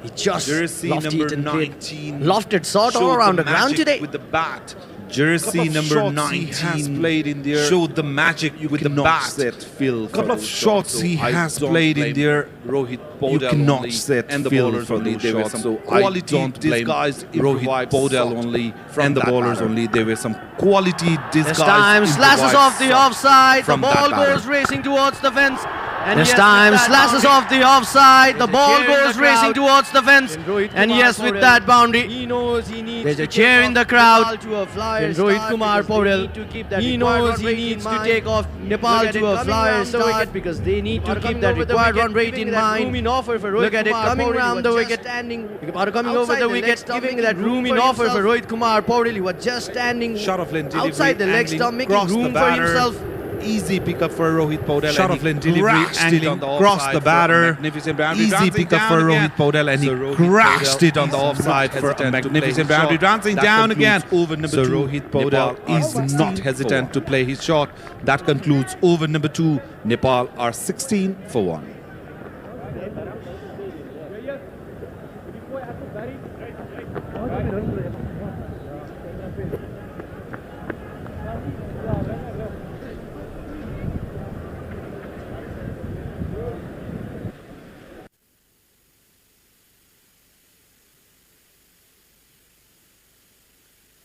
He just Jersey lofted number and 19 lofted sort all showed around the the ground magic today. with the bat. Jersey number shots 19 he has played in there. showed the magic with the bat. Set Phil. Couple of shots he has played in there. Rohit You Podal cannot only, set and the Phil bowlers for only. those There were shots. some So quality. I don't These blame guys Rohit improvised Podal shot only from and the that bowlers batter. only. There were some quality This disguised time slashes improvised off the shot offside. The from that ball batter. goes racing towards the fence. And This yes, time with that slashes boundary, off the offside. The there's a ball cheer in goes the racing crowd. towards the fence. And yes, with that boundary, he knows he needs there's to a cheer take in the off crowd. Nepal to a flyer And Rohit start Kumar because they Paudel, need to keep that he required knows run he rate needs in to mind. take off Nepal Look at to it a coming flyer round the start wicket because they need to Are keep coming that over the required wicket, run rate giving in that mind. room in offer for Rohit Look at it Kumar coming Paudel. round He the was wicket, just standing Are coming over outside the leg wicket, stump, giving making that room in for offer for himself. Rohit Kumar Paudel. He was just standing Shot of lane delivery, outside the leg angling stump, making across the room for batter. himself. Easy pickup for Rohit Podal. Shot and of he lane delivery, crashed it angling on the across offside the for a batter. magnificent boundary. Easy Dancing pickup down for again. Rohit Podal, and he So Rohit crashed Podal it on the is offside not for a hesitant to magnificent play his boundary. shot. Dancing That down concludes again. over number So 2. Rohit Podal Nepal are is 16 not for hesitant 1. to play his shot. That concludes over number 2. Nepal are 16 for 1.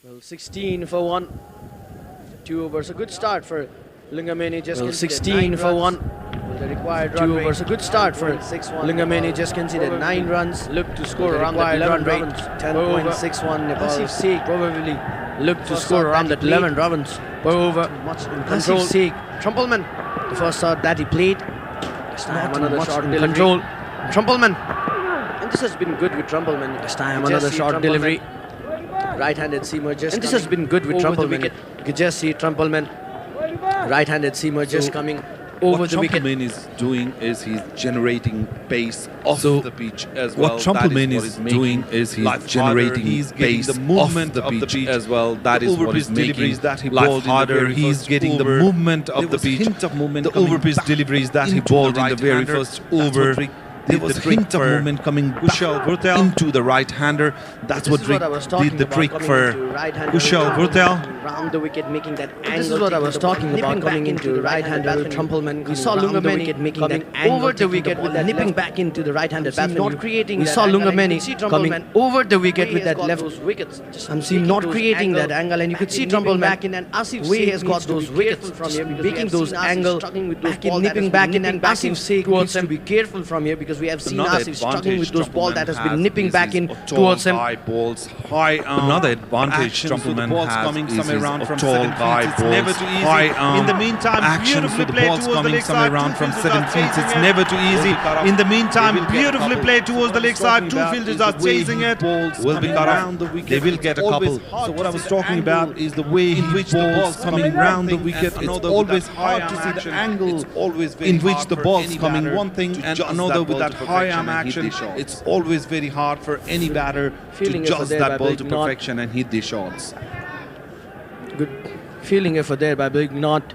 Well, 16 for 1. 2 overs, a good start for Lingameni. Just Well, conceded 16 9 for runs 1. with the required 2 run overs, rate. a good start for 10.61. Lingameni. Just conceded 9 runs. Look to score With the around that required 11 run runs. rate. 10.61 Nepal. Asif Sheikh probably looked to First score shot around that that he 11 runs per over. too much in Asif control. Sheikh, Trumpelman, the first shot that he played. this Not time too another much short in delivery. control. Trumpelman. And this has been good with Trumpelman. This time You another just see short Trumpelman, delivery. Right-handed seamer just And this has coming been good with over the Trumpelman. wicket. You could just see Trumpelman, right-handed seamer just coming over What the wicket. Trumpelman is doing is he's generating pace off So the pitch as well. what Trumpelman is doing is he's generating He's getting pace the movement off the pitch as well. That is what is overpitch making deliveries that he life bowled in the harder. very He's first getting the over. movement There of the was pitch. hint of movement The coming overpitch back deliveries that he into bowled the in the very right-hander. first That's over. what There did was the a trick hint of for movement coming back Kushal Bhurtel. into the right-hander. That's This what is what I was did talking the about, trick coming for into right-hander Kushal with Bhurtel. round the wicket, making that angle. This is what I taking was the ball, talking about, nipping coming back into the right-hander right-handed with batsman. Trumpelman. We saw coming round the Lungameni wicket, making coming that angle, over the taking wicket ball with that nipping left. back into the right-handed I'm seeing batsman. not creating We that saw angle, and you can Lungameni see coming Trumpelman over the wicket Way with has that got left. those wickets. Just I'm seeing taking not those creating that angle, angle, and you could back see in, nipping Trumpelman back in, and Asif Way Sheikh has needs got to those be wickets careful from here because making we have those seen Asif angle struggling with those back in, ball that nipping has back been in, nipping and back Asif in Sheikh towards needs to him. be careful from here because we have seen Another Asif struggling advantage with those ball that has Trumpelman been nipping is back his in tall, towards him. high balls, high Another advantage action, so the Trumpelman ball's has coming is somewhere his around from tall, 7 high feet. It's balls, never too easy. high In the meantime, action, so beautifully the played ball's towards the coming leg somewhere side. around Two from fielders 7 are feet. chasing It's it. never too easy. In the meantime, They will get a beautifully couple. played towards the leg side. Two About fielders is are the way chasing he it. balls Will be coming cut around out. the wicket. They will get a It's couple. always hard So to what I see was the talking about angle is the way in he which the bowls ball's coming coming round the thing, wicket. and It's another always with that hard high to arm see the action. angle It's always very in which hard the for ball's any coming batter one thing to and judge another that with ball that to high perfection arm and hit action. the shots. It's always very hard for any batter to Feeling judge effort there that by ball to Big Knot. perfection and hit the shots. Good feeling effort there by Big Knot.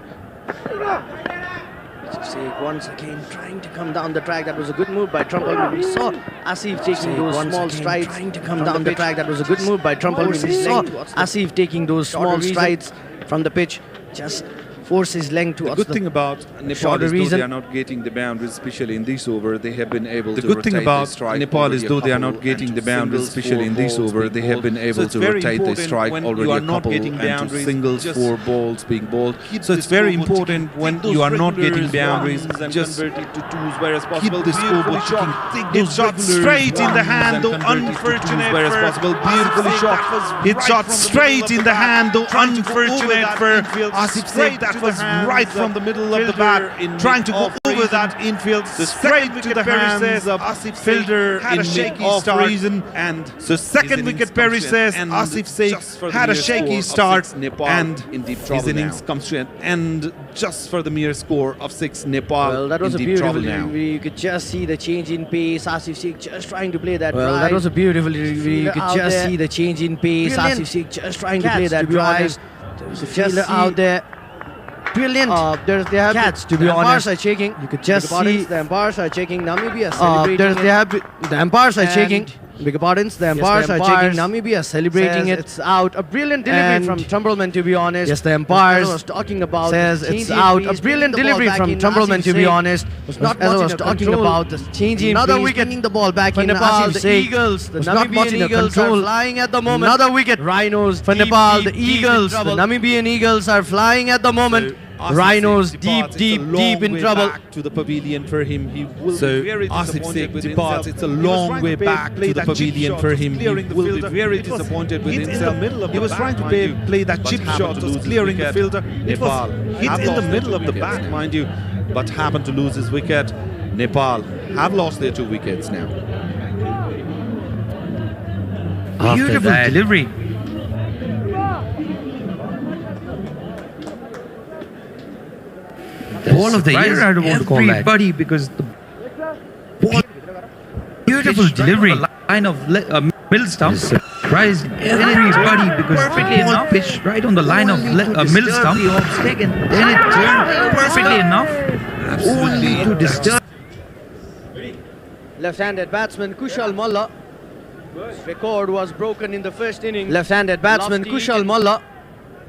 Sheikh once again trying to come down the track. That was a good move by Trumpelman. We saw Asif taking those small strides. trying to come from down the pitch. track. That was a good move by Trumpelman. We saw Asif taking those small strides from the pitch. Just force his length The towards good thing about Nepal shorter is though reason. they are not getting the boundaries, especially in this over, they have been able The to good thing rotate about the strike Nepal is already a though they are couple not getting and the to boundaries, singles, especially in four this balls over, being they have bowled. been So able it's to very rotate the important strike when already you are a not couple getting and to boundaries, singles, just 4 balls being bowled. keep So it's the very scoreboard important ticking. when Take those you are not getting regulars boundaries, ones and just convert it to twos whereas keep possible. the scoreboard Beautifully ticking. shot. Take Hit those shot regulars straight in the ones hand, and though convert it to unfortunate twos whereas for possible. Asif Beautifully Sheikh. shot. That was Hit right shot from the straight middle in of the the bat. hand, though Trying to go over unfortunate that for infield. Asif Straight Sheikh. That to the was hands right from the middle of the bat, trying to go over that infield, straight to the hands of Asif Fielder had a in shaky mid-off start, reason. and So second wicket Perry says Asif Sheikh had a shaky start and his innings comes to an end just for the mere score of 6. Nepal Well, that was a in deep trouble beautiful now. delivery. You could just see the change in pace. Asif Sheikh just trying to play that Well, drive. that was a beautiful delivery. You could Fielder out just there. see the change in pace. Brilliant Asif Sheikh just trying to catch, play that to be drive. honest. There was a Just fielder see out there. brilliant catch, to be honest. The umpires are checking. You could just see the umpires are checking. Namibia celebrating. the umpires are checking. Beg your pardons, the umpires are checking. Namibia celebrating it. It's out. A brilliant delivery from Trumbleman, to be honest. Yes, the umpires was talking about says it's out. A brilliant delivery from Trumbleman, to be honest. Was not much was talking about the changing another pace, wicket bringing the ball back for in. Nepal. Asif The Sheikh Eagles, the was not much in Namibian Eagles control. are flying at the moment. Another wicket. Rhinos For deep, Nepal, deep, the deep in Eagles, the trouble. Namibia Eagles are flying at the moment. Rhinos deep in trouble. Back to the pavilion for him. He will So be very Asif disappointed Sheikh with departs. himself. It's a He was long trying way to back play to the that chip pavilion shot, for was him. He clearing the will be fielder. very It was disappointed with hit in himself. the middle of He the was bat, trying to mind play that but chip happened shot, to was lose his clearing the wicket. fielder. It was Nepal hit have in the lost middle their of the two bat, wickets. mind you, but happened to lose his wicket. Nepal have lost their 2 wickets now. Beautiful delivery. Ball of the year, I don't want to call that. Everybody, because the ball, beautiful delivery. Line of middle stump. Surprised everybody because perfectly enough pitch right on the line of middle stump. Then it turned perfectly enough. Absolutely to disturb. Left-handed batsman Kushal Malla. Record was broken in the first innings. Left-handed batsman Kushal Malla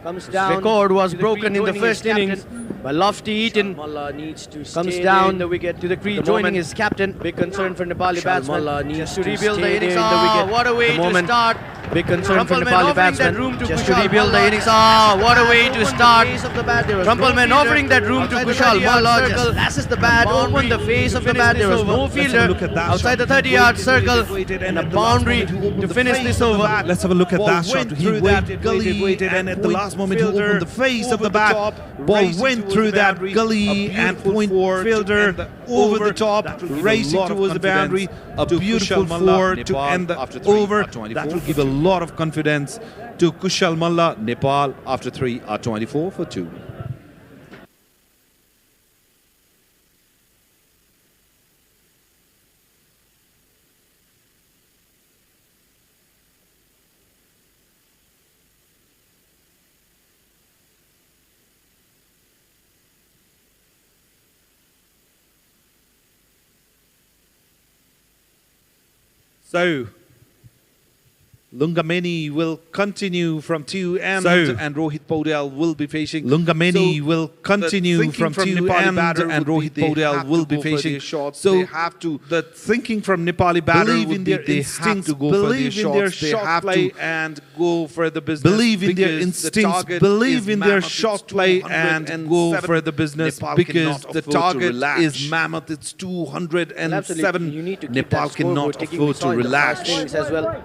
comes down. Record was broken in the first innings. But Lofty Eaton comes down the wicket to the crease, joining his captain. Big concern for Nepali batsman. Just to rebuild the innings. What a way to start. Big concern for Nepali batsman. Just to rebuild the innings. What a way to start. Trumpleman offering that room to Kushal Malla. Just lashes the bat, opened the face of the bat. There was no fielder outside the 30-yard circle and a boundary to finish this over. Let's have a look at that shot. He waited, and at the last moment he opened the face of the bat. Ball went through that gully and point fielder over the top, racing towards the boundary. A beautiful four to end the over. That will give a lot of confidence to Kushal Malla. Nepal after 3 are 24 for 2. So Lungameni will continue from 2 and Rohit Podel will be facing. Lungameni will continue from 2 and Rohit Podel will be facing. So they have to the thinking from Nepali batter believe would in be their they instincts, have to go believe for in their their shots, they shot have play to and go for the business. believe in their because instincts, the target believe is in their mammoth, shot it's play 207. and go for the business Nepal because cannot the afford to target relax. is mammoth. It's 207. You need to keep Nepal that scoreboard cannot ticking. afford We to saw in the relax. first innings as well.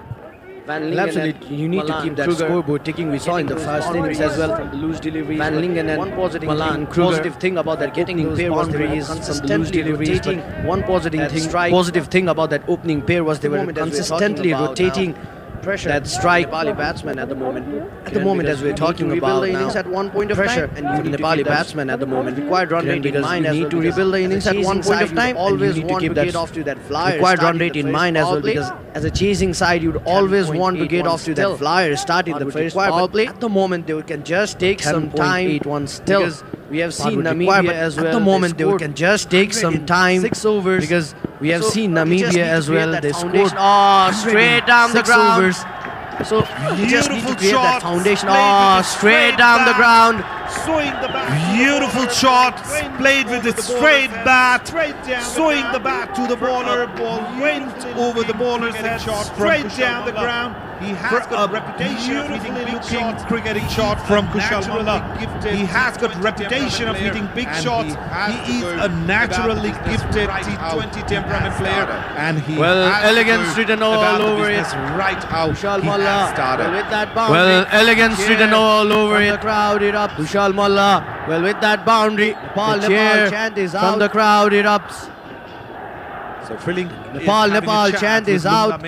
Van Lingen Absolutely, you need to keep that scoreboard ticking. We saw in the first innings as well. Loose deliveries. Van Lingen and one positive Malan thing, Kruger. positive thing about that opening pair was they were boundaries, some consistently loose deliveries, rotating. One positive thing about that opening pair was they were consistently rotating pressure that strike. Nepali batsman at the moment. At the moment, as we're talking about the innings now, at one point of pressure time, and and you Nepali batsmen at the moment required run rate in because mind you as need well, to because rebuild the as a innings at chasing one point side, of time. you always and you need to want keep to that get off to that flyer. required run starting rate the in first mind as power well, play. because as a chasing side, you'd always want to get off to that flyer starting the first power play. At the moment, they can just take some time. 10.81 still. Because we have seen would require, Namibia but as well. at the moment, they can just take some time 6 overs. because we have seen they just Namibia need to as create well. that They foundation. scored Straight down the 6 ground. overs. So you just need to Beautiful create that shot, foundation. played with the Straight straight down the back. ground. Swing the bat. Beautiful shot, played with the straight bat, swing the bat to the bowler. Ball went over the bowler's head, straight down the ground. He has got a reputation of hitting big shots, cricketing shot from Kushal Malla. He has got reputation of hitting big shots. He is a naturally gifted T20 temperament player, and he has elegance to written about all the over business it. right out. Kushal He Malla has started. with that boundary. Elegance written all over From it. the crowd erupts. Kushal Malla, With that boundary, Nepal the chant is from out. the crowd erupts. So Filling Nepal chant is out.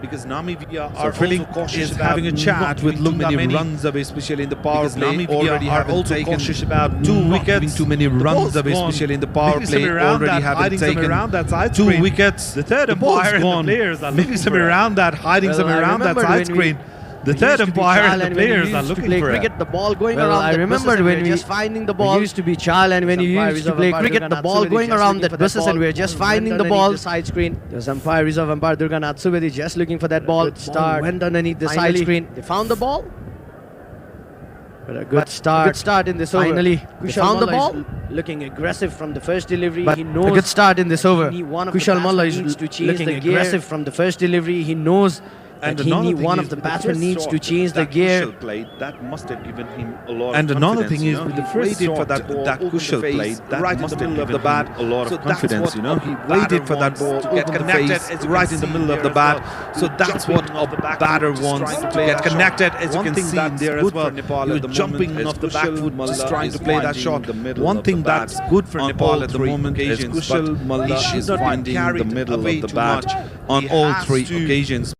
Because Namibia are also cautious about having a chat with too many runs away, especially in the power play. Already have also cautious about 2 wickets. Too many runs away, especially in the power play. Already having taken around that side 2 wickets. The third The ball's umpire and the gone. players are maybe some around that, hiding some around that side screen. The third umpire and the players are looking for cricket. it. The ball going Well, around. I that remember buses and when we're we just finding the ball. used to be child, and when you used to play cricket, the ball going around that buses and we're just finding the ball. The side screen. There's umpire, reserve umpire Durganath Subedi just looking for that ball. Good start. Went underneath the side Finally, screen. They found the ball. But a good start. Good start in this over. Finally, They Kushal found the Malla ball. is Looking aggressive from the first delivery. But He a knows good start in this over. one of the Kushal Malla batsmen is needs to change looking the gear. aggressive from the first delivery. He knows And that another thing one is of the with the batsmen first needs to shot change the that gear. Kushal played, that must have given him a lot And of another confidence, thing is you know. with the He first waited for shot that ball that over Kushal the face, played, that right in must the have middle of the given bat. him a lot So of that's confidence, what you know. a He batter waited for that wants ball to to get get connected, connected as you right can in the see middle of there the as bat. well. So He's that's what jumping a off the back batter foot, just wants trying to to play get that connected, shot. as you One can thing see in that's there as good well. for Nepal You're at the jumping moment off is the back Kushal foot, Malla just trying to is play that finding shot. the middle One of the thing bat that's good for on Nepal all at the three moment is occasions, Kushal but Malla he should is not be finding the carried middle away of the too bat much. on He all has three to occasions.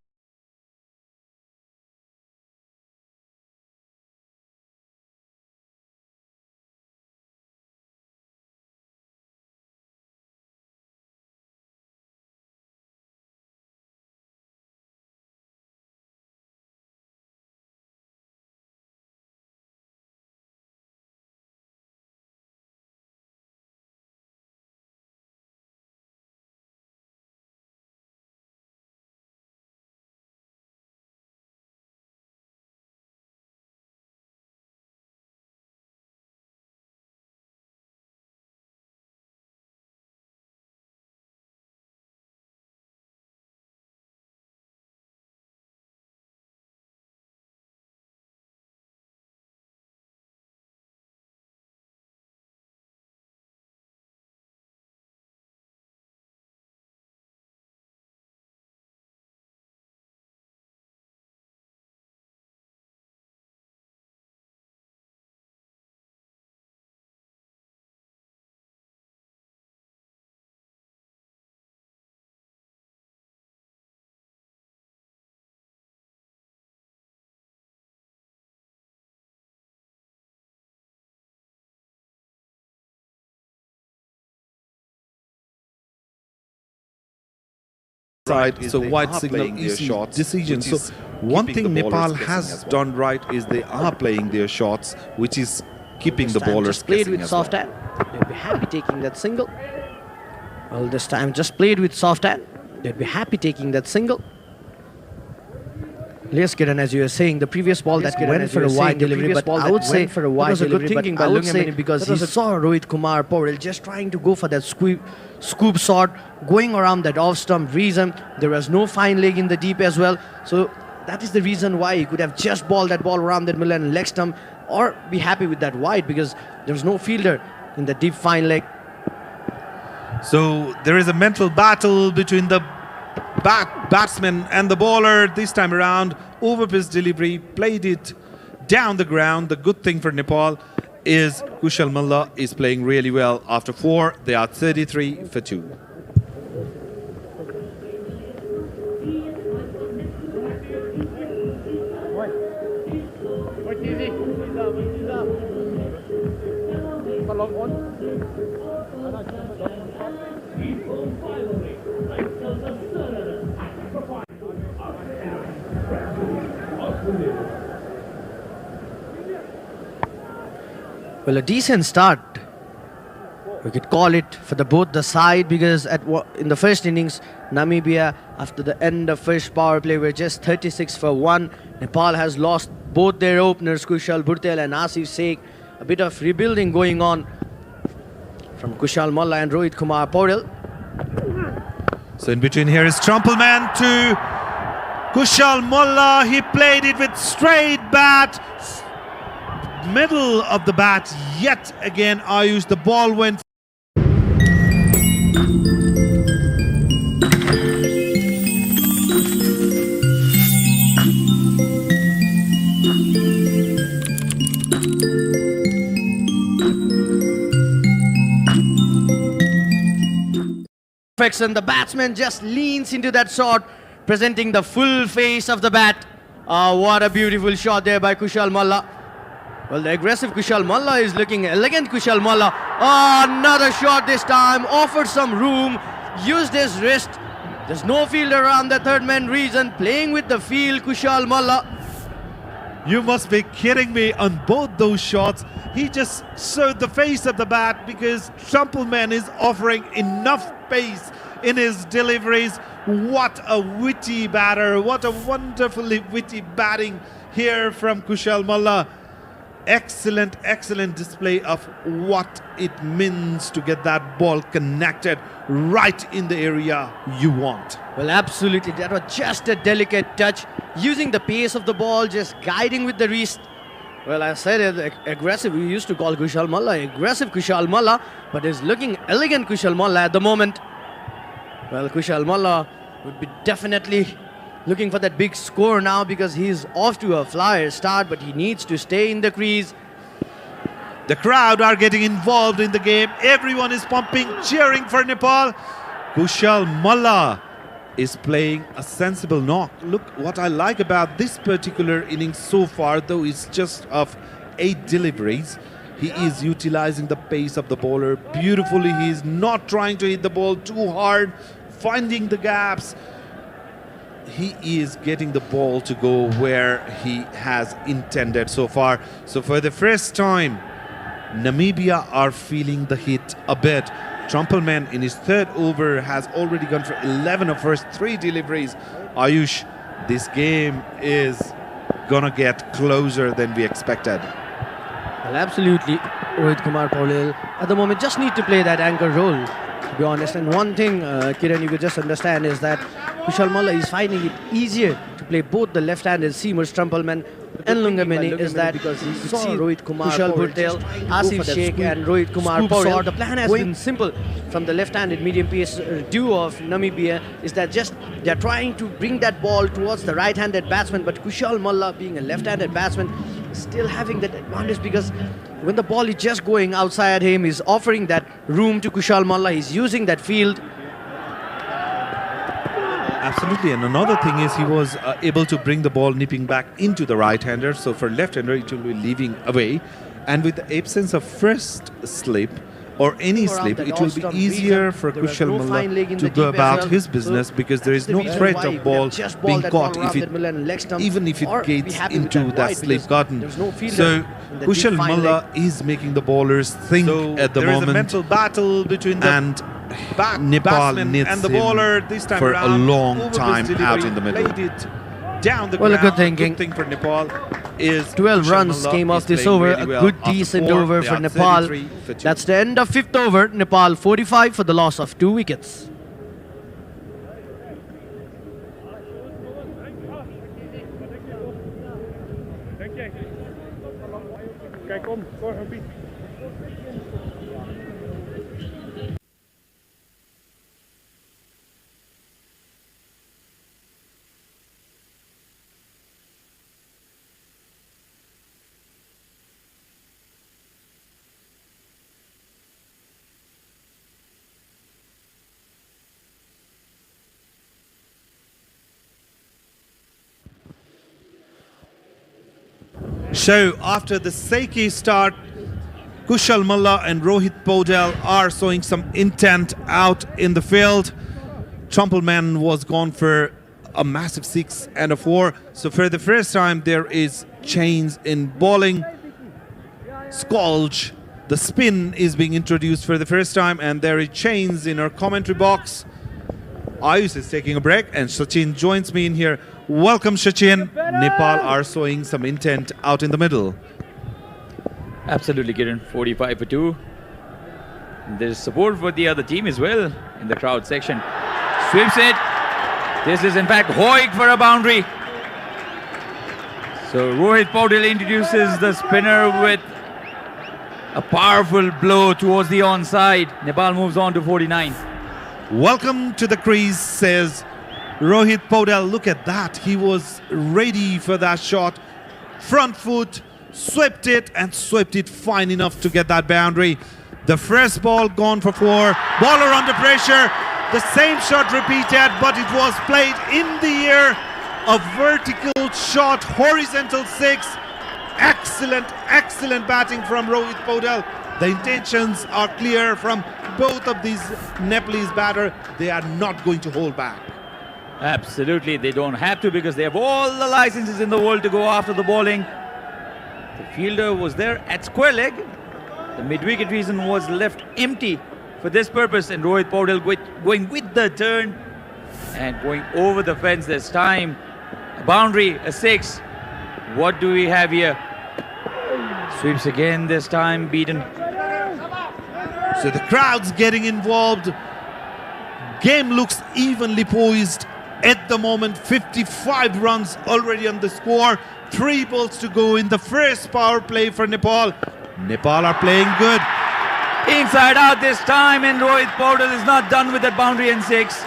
Side, so white signal easy decision. So one thing Nepal has done right is they are playing their shots, which is keeping the bowlers just played guessing with as soft well. hand. They'd be happy taking that single. Well, this time just played with soft hand. They'd be happy taking that single. Yes, Kiran, as you were saying, the previous ball that Kiran, went as for you a were wide saying, the delivery, previous but ball I that would say went for a that wide was a good delivery, but thinking by I would Lungamani say because that he was a- saw Rohit Kumar Pauril just trying to go for that scoop shot, going around that off-stump reason. There was no fine leg in the deep as well. So that is the reason why he could have just balled that ball around that middle and leg stump, or be happy with that wide because there was no fielder in the deep fine leg. So there is a mental battle between the batsman and the bowler this time around. Over pitch delivery, played it down the ground. The good thing for Nepal is Kushal Malla is playing really well. After 4, they are 33 for 2. Well, a decent start. We could call it for both the side because in the first innings, Namibia, after the end of first power play, were just 36 for 1. Nepal has lost both their openers, Kushal Bhurtel and Asif Sheikh. A bit of rebuilding going on from Kushal Malla and Rohit Kumar Pauril. So in between here is Trumpelman to Kushal Malla. He played it with straight bat. Middle of the bat yet again. Ayush, the ball went. And the batsman just leans into that shot, presenting the full face of the bat. What a beautiful shot there by Kushal Malla. Well, the aggressive Kushal Malla is looking elegant. Kushal Malla, another shot this time, offered some room, used his wrist. There's no fielder around the third man region, playing with the field, Kushal Malla. You must be kidding me on both those shots. He just showed the face of the bat because Trumpelman is offering enough pace in his deliveries. What a witty batter. What a wonderfully witty batting here from Kushal Malla. Excellent, excellent display of what it means to get that ball connected right in the area you want. Well, absolutely. That was just a delicate touch. Using the pace of the ball, just guiding with the wrist. Well, I said it, aggressive. We used to call Kushal Malla aggressive Kushal Malla, but it's looking elegant Kushal Malla at the moment. Well, Kushal Malla would be definitely looking for that big score now because he's off to a flyer start, but he needs to stay in the crease. The crowd are getting involved in the game. Everyone is pumping, cheering for Nepal. Kushal Malla is playing a sensible knock. Look, what I like about this particular innings so far, though, is just of 8 deliveries. He is utilizing the pace of the bowler beautifully. He is not trying to hit the ball too hard, finding the gaps. He is getting the ball to go where he has intended so far. So for the first time, Namibia are feeling the hit a bit. Trumpelman in his 3rd over has already gone for 11 of first 3 deliveries. Ayush, this game is gonna get closer than we expected. Well, absolutely. Rohit Kumar Paul at the moment just need to play that anchor role, to be honest. And one thing, Kiran, you could just understand is that Kushal Malla is finding it easier to play both the left-handed seamers, Trumpelman and Lungamani, is that because he saw Rohit Kumar, Kushal Patel, Asif Sheikh and Rohit Kumar Paul. The plan has been simple from the left-handed medium pace duo of Namibia, is that just they're trying to bring that ball towards the right-handed batsman, but Kushal Malla, being a left-handed batsman, is still having that advantage because when the ball is just going outside him, he's offering that room to Kushal Malla, he's using that field. Absolutely, and another thing is he was able to bring the ball nipping back into the right-hander. So for left-hander, it will be leaving away. And with the absence of first slip or any slip, it will be easier for Kushal Malla to go about his business because there is no threat of ball being caught even if it gets into that slip garden. So Kushal Malla is making the bowlers think at the moment. There is a mental battle between the Nepal needs and the bowler this time for around. A long time out in the middle. Down the well, ground. a good thinking. Good thing for Nepal is 12 runs came off this over. Really a good, decent over for Nepal. That's the end of 5th over. Nepal 45 for the loss of 2 wickets. So after the shaky start, Kushal Malla and Rohit Paudel are showing some intent out in the field. Trumpelman was gone for a massive 6 and a 4. So for the first time, there is change in bowling. Skolj, the spin is being introduced for the first time, and there is change in our commentary box. Ayush is taking a break, and Sachin joins me in here. Welcome, Sachin. Nepal are showing some intent out in the middle. Absolutely, Kiran. 45 for 2. There's support for the other team as well in the crowd section. Sweeps it. This is in fact Hoik for a boundary. So Rohit Paudel introduces the spinner with a powerful blow towards the onside. Nepal moves on to 49. Welcome to the crease, says Rohit Paudel. Look at that. He was ready for that shot. Front foot, swept it and swept it fine enough to get that boundary. The first ball gone for 4. Bowler under pressure. The same shot repeated, but it was played in the air. A vertical shot, horizontal 6. Excellent, excellent batting from Rohit Paudel. The intentions are clear from both of these Nepalese batters. They are not going to hold back. Absolutely, they don't have to because they have all the licenses in the world to go after the bowling. The fielder was there at square leg. The mid-wicket region was left empty for this purpose, and Rohit Paudel going with the turn and going over the fence this time. A boundary, a 6. What do we have here? Sweeps again this time, beaten. So the crowd's getting involved. Game looks evenly poised at the moment. 55 runs already on the score. 3 balls to go in the first power play for Nepal. Nepal are playing good. Inside out this time, and Rohit Paudel is not done with that boundary and 6.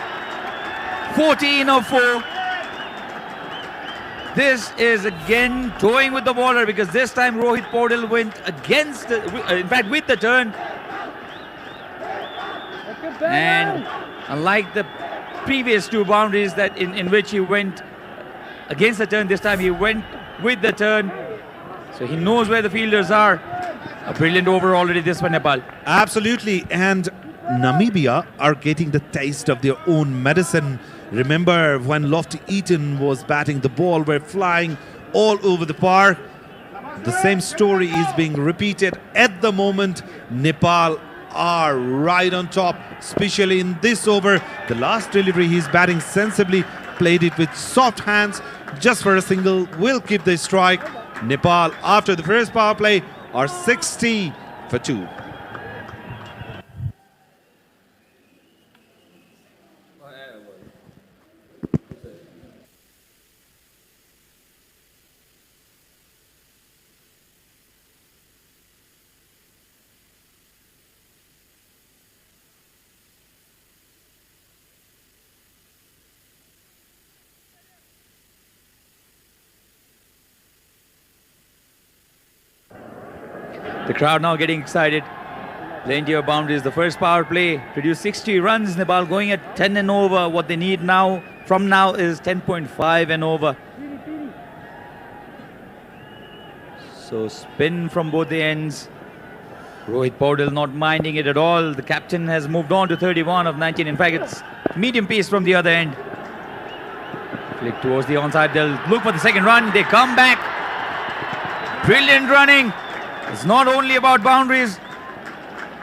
14 of 4. This is again toying with the bowler because this time Rohit Paudel went against, in fact with the turn. And unlike the previous 2 boundaries that in which he went against the turn, this time he went with the turn. So he knows where the fielders are. A brilliant over already this for Nepal. Absolutely, and Namibia are getting the taste of their own medicine. Remember when Lofty Eaton was batting, the ball were flying all over the park. The same story is being repeated at the moment. Nepal are right on top, especially in this over. The last delivery, he's batting sensibly, played it with soft hands just for a single, will keep the strike. Nepal, after the first power play, are 60 for 2. The crowd now getting excited. Plenty of boundaries. The first power play produced 60 runs. Nepal going at 10 and over. What they need now, from now, is 10.5 and over. So spin from both the ends. Rohit Paudel not minding it at all. The captain has moved on to 31 of 19. In fact, it's medium pace from the other end. Flick towards the onside. They'll look for the second run. They come back. Brilliant running. It's not only about boundaries.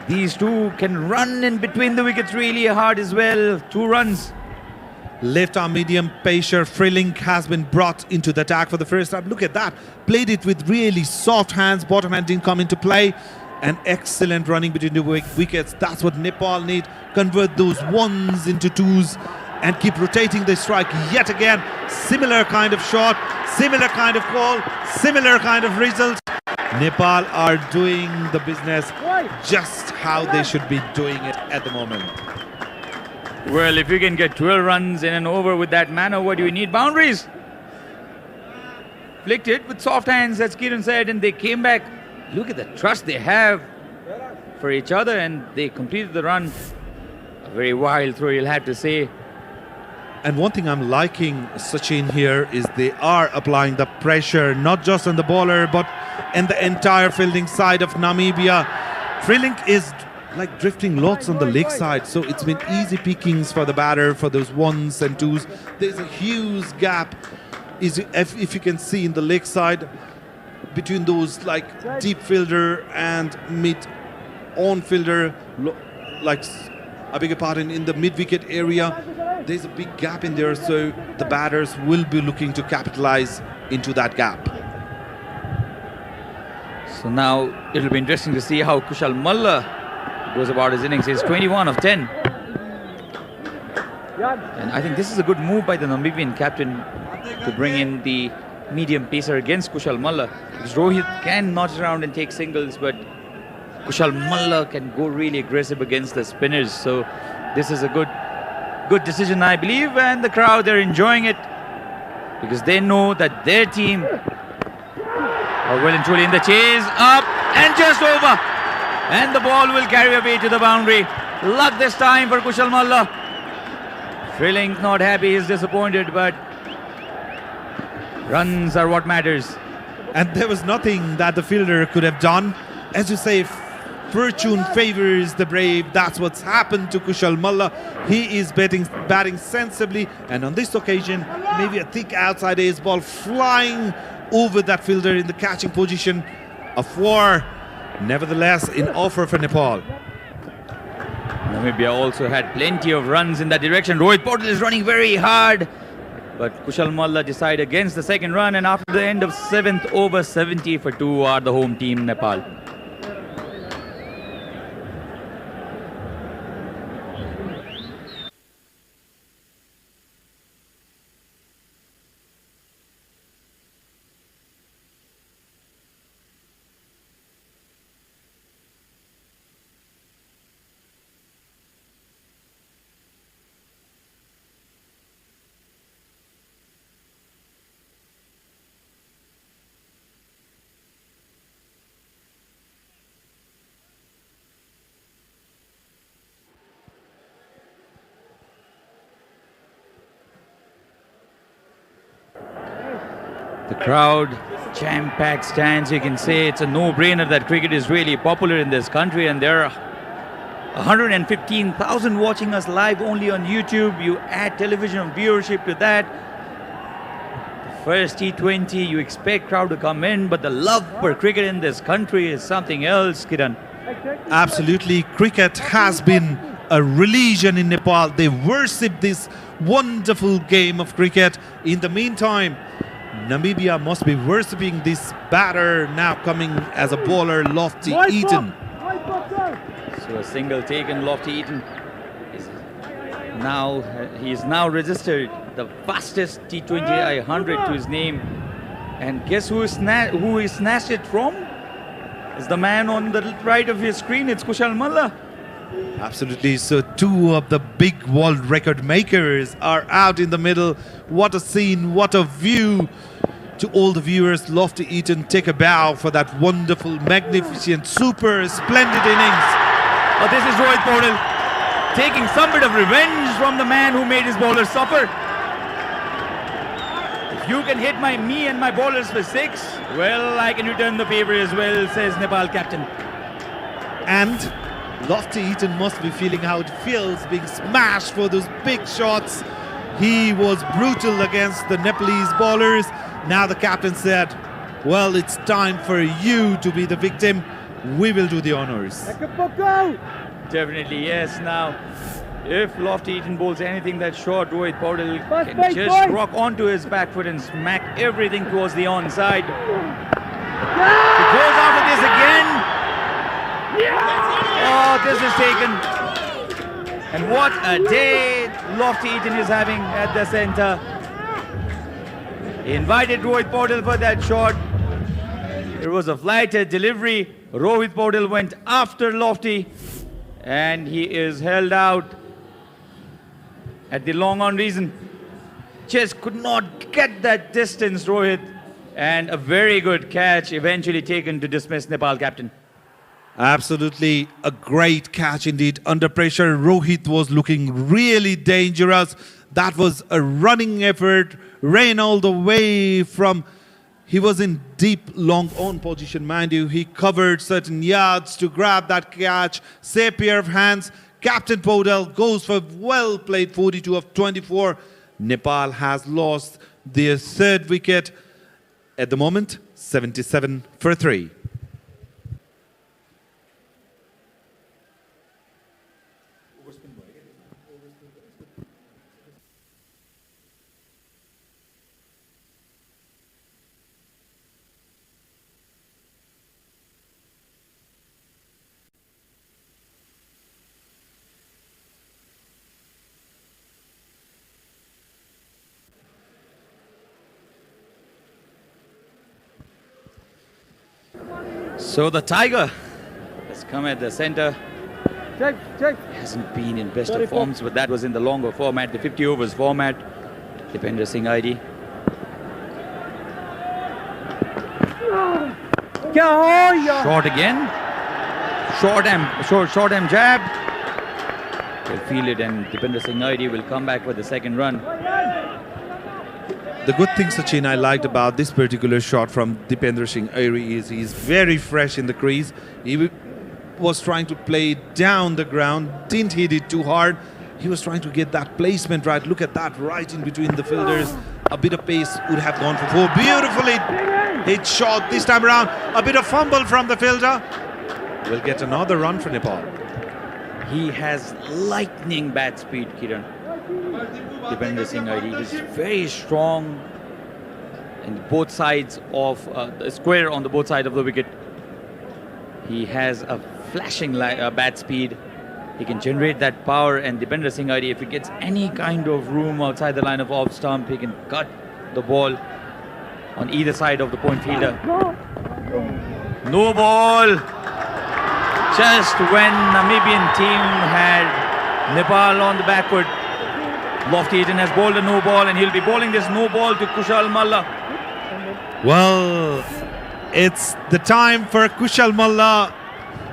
These 2 can run in between the wickets really hard as well. 2 runs. Left arm medium pacer Frilling has been brought into the attack for the first time. Look at that. Played it with really soft hands. Bottom hand didn't come into play. And excellent running between the wickets. That's what Nepal need. Convert those 1s into 2s and keep rotating the strike yet again. Similar kind of shot, similar kind of call, similar kind of result. Nepal are doing the business just how they should be doing it at the moment. Well, if you can get 12 runs in an over with that manner, what do you need? Boundaries. Flicked it with soft hands, as Kiran said, and they came back. Look at the trust they have for each other, and they completed the run. A very wild throw, you'll have to say. And one thing I'm liking, Sachin, here is they are applying the pressure, not just on the bowler, but in the entire fielding side of Namibia. Frilling is like drifting lots on the leg side, so it's been easy pickings for the batter for those 1s and 2s. There's a huge gap, if you can see in the leg side, between those like deep fielder and mid-on fielder, like, I beg your pardon, in the mid-wicket area. There's a big gap in there, so the batters will be looking to capitalize into that gap. So now it'll be interesting to see how Kushal Malla goes about his innings. He's 21 of 10. And I think this is a good move by the Namibian captain to bring in the medium pacer against Kushal Malla. Because Rohit can notch around and take singles, but Kushal Malla can go really aggressive against the spinners. So this is a good decision, I believe, and the crowd, they're enjoying it because they know that their team are well and truly in the chase. Up and just over, and the ball will carry away to the boundary. Luck this time for Kushal Malla. Frilling not happy, he's disappointed, but runs are what matters. And there was nothing that the fielder could have done. As you say, fortune favors the brave. That's what's happened to Kushal Malla. He is batting sensibly, and on this occasion, maybe a thick outside ace ball flying over that fielder in the catching position. A 4, nevertheless, in offer for Nepal. Namibia also had plenty of runs in that direction. Rohit Paudel is running very hard, but Kushal Malla decided against the second run, and after the end of 7th over, 70 for 2 are the home team, Nepal. The crowd jam-packed stands. You can say it's a no-brainer that cricket is really popular in this country, and there are 115,000 watching us live only on YouTube. You add television viewership to that. The first T20, you expect crowd to come in, but the love for cricket in this country is something else, Kiran. Absolutely, cricket has been a religion in Nepal. They worship this wonderful game of cricket. In the meantime, Namibia must be worshipping this batter now coming as a bowler, Lofty Eaton. So a single taken, Lofty Eaton is now, he is now registered the fastest T20I 100 to his name. And guess who he snatched it from? It's the man on the right of your screen. It's Kushal Malla. Absolutely. So 2 of the big world record makers are out in the middle. What a scene, what a view. To all the viewers, Lofty Eaton, take a bow for that wonderful, magnificent, super splendid innings. Oh, this is Rohit Paudel taking some bit of revenge from the man who made his bowlers suffer. If you can hit me and my bowlers for 6, well, I can return the favor as well, says Nepal captain. And Lofty Eaton must be feeling how it feels being smashed for those big shots. He was brutal against the Nepalese bowlers. Now the captain said, well, it's time for you to be the victim. We will do the honors. Definitely, yes. Now, if Lofty Eaton bowls anything that's short, Rohit Paudel can just rock onto his back foot and smack everything towards the onside. He goes after this again. Oh, this is taken. And what a day Lofty Eaton is having at the center. He invited Rohit Paudel for that shot. It was a flighted delivery. Rohit Paudel went after Lofty, and he is held out at the long on reason. Just could not get that distance, Rohit. And a very good catch eventually taken to dismiss Nepal captain. Absolutely a great catch indeed. Under pressure, Rohit was looking really dangerous. That was a running effort, ran all the way from, he was in deep long on position, mind you. He covered certain yards to grab that catch. Safe pair of hands. Captain Paudel goes for well played 42 of 24. Nepal has lost their 3rd wicket. At the moment, 77 for 3. So the Tiger has come at the center. Hasn't been in best of forms, but that was in the longer format, the 50 overs format. Dipender Singh ID. Short again. Short arm jab. They'll feel it, and Dipender Singh ID will come back for the 2nd run. The good thing, Sachin, I liked about this particular shot from Dipender Singh Airi is he's very fresh in the crease. was trying to play down the ground, didn't hit it too hard. He was trying to get that placement right. Look at that, right in between the fielders. A bit of pace would have gone for 4. Beautifully hit shot this time around. A bit of fumble from the fielder. We'll get another run for Nepal. He has lightning bat speed, Kiran. Dipender Singh ID. He's very strong in both sides of the square, on the both sides of the wicket. He has a flashing bat speed. He can generate that power, and Dipender Singh ID, if he gets any kind of room outside the line of off stump, he can cut the ball on either side of the point fielder. No ball. Just when Namibian team had Nepal on the back foot, Lofty Eaton has bowled a no ball, and he'll be bowling this no ball to Kushal Malla. Well, it's the time for Kushal Malla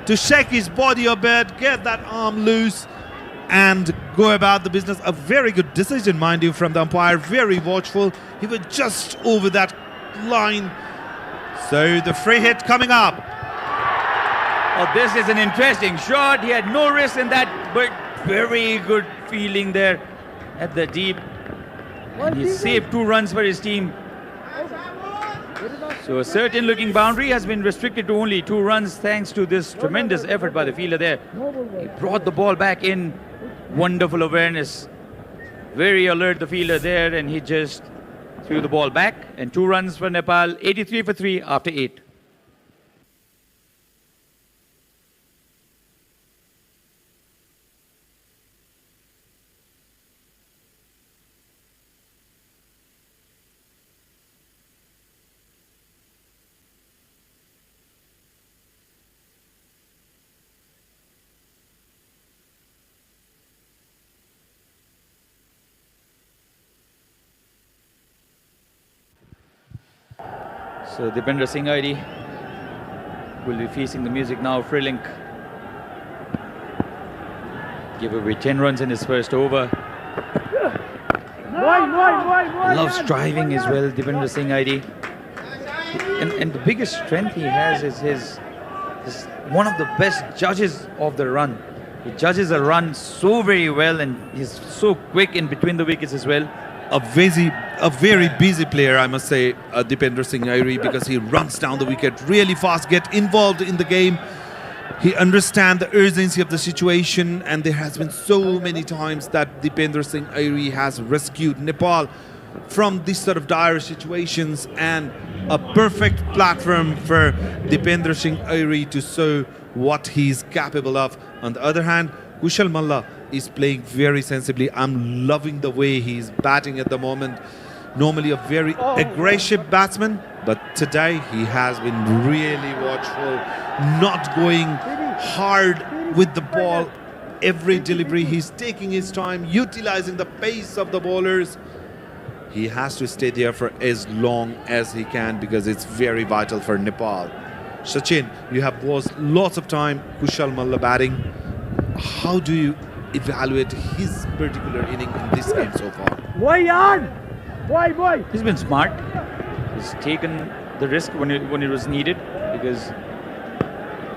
to shake his body a bit, get that arm loose, and go about the business. A very good decision, mind you, from the umpire. Very watchful. He was just over that line. So the free hit coming up. Oh, this is an interesting shot. He had no risk in that, but very good feeling there at the deep. And he saved 2 runs for his team. So a certain looking boundary has been restricted to only 2 runs thanks to this tremendous effort by the fielder there. He brought the ball back in. Wonderful awareness. Very alert, the fielder there, and he just threw the ball back. And 2 runs for Nepal, 83 for 3 after 8. So Dipender Singh ID will be facing the music now. Freelink give away 10 runs in his first over. Loves driving as well, Dipender Singh ID. And the biggest strength he has is his one of the best judges of the run. He judges a run so very well, and he's so quick in between the wickets as well. A very busy player, I must say, Dipender Singh Airi, because he runs down the wicket really fast, get involved in the game. He understands the urgency of the situation, and there has been so many times that Dipender Singh Airi has rescued Nepal from this sort of dire situations, and a perfect platform for Dipender Singh Airi to show what he's capable of. On the other hand, Kushal Malla is playing very sensibly. I'm loving the way he's batting at the moment. Normally a very aggressive batsman, but today he has been really watchful, not going hard with the ball. Every delivery, he's taking his time, utilizing the pace of the bowlers. He has to stay there for as long as he can, because it's very vital for Nepal. Sachin, you have watched lots of time Kushal Malla batting. How do you evaluate his particular inning in this game so far? He's been smart. He's taken the risk when it was needed, because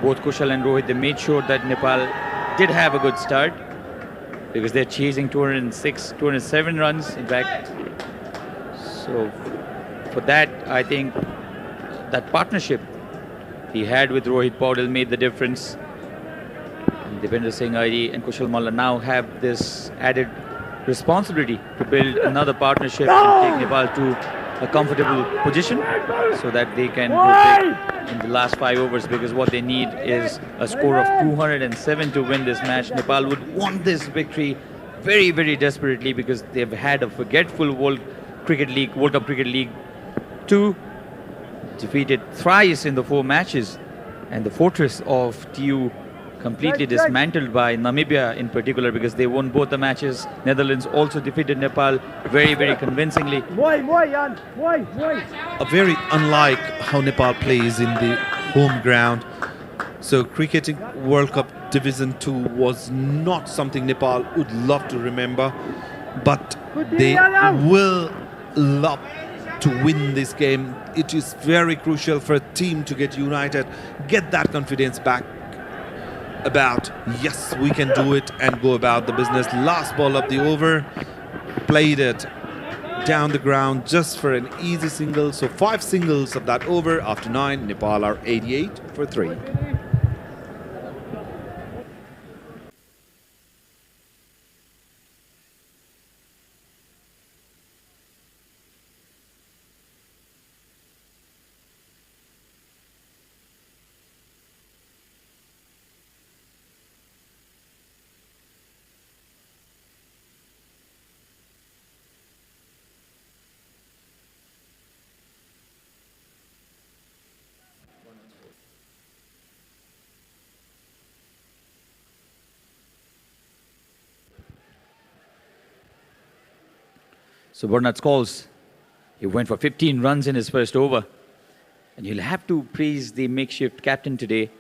both Kushal and Rohit, they made sure that Nepal did have a good start, because they're chasing 206, 207 runs in fact. So for that, I think that partnership he had with Rohit Paudel made the difference. Dipender Singh ID and Kushal Malla now have this added responsibility to build another partnership and take Nepal to a comfortable position, so that they can go big in the last 5 overs, because what they need is a score of 207 to win this match. Nepal would want this victory very, very desperately, because they've had a forgetful World Cup Cricket League 2, defeated thrice in the 4 matches, and the fortress of TU completely dismantled by Namibia in particular, because they won both the matches. Netherlands also defeated Nepal very, very convincingly. A very unlike how Nepal plays in the home ground. So cricketing World Cup Division 2 was not something Nepal would love to remember, but they will love to win this game. It is very crucial for a team to get united, get that confidence back. about, yes, we can do it and go about the business. Last ball of the over, played it down the ground just for an easy single. So 5 singles of that over after 9. Nepal are 88 for 3. So Bernard Scholes, he went for 15 runs in his first over. And you'll have to praise the makeshift captain today,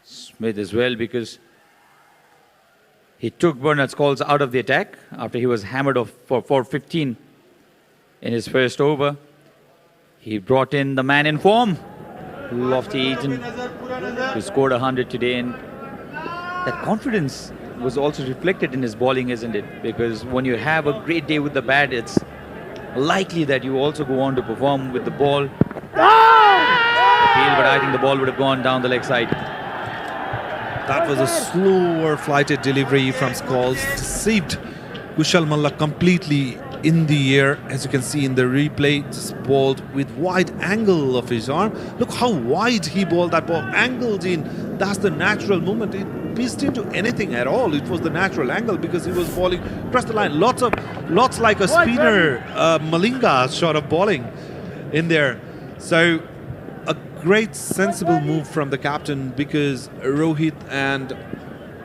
Smith, as well, because he took Bernard Scholes out of the attack after he was hammered off for 15 in his first over. He brought in the man in form, Lofty Eaton, who scored 100 today. And that confidence was also reflected in his bowling, isn't it? Because when you have a great day with the bat, it's likely that you also go on to perform with the ball. But I think the ball would have gone down the leg side. That was a slower flighted delivery from Scholes. Deceived Kushal Malla completely in the air. As you can see in the replay, just bowled with wide angle of his arm. Look how wide he bowled that ball, angled in. That's the natural movement. It missed into anything at all. It was the natural angle because he was bowling across the line. Lots like a spinner, Malinga sort of bowling in there. So a great sensible move from the captain, because Rohit and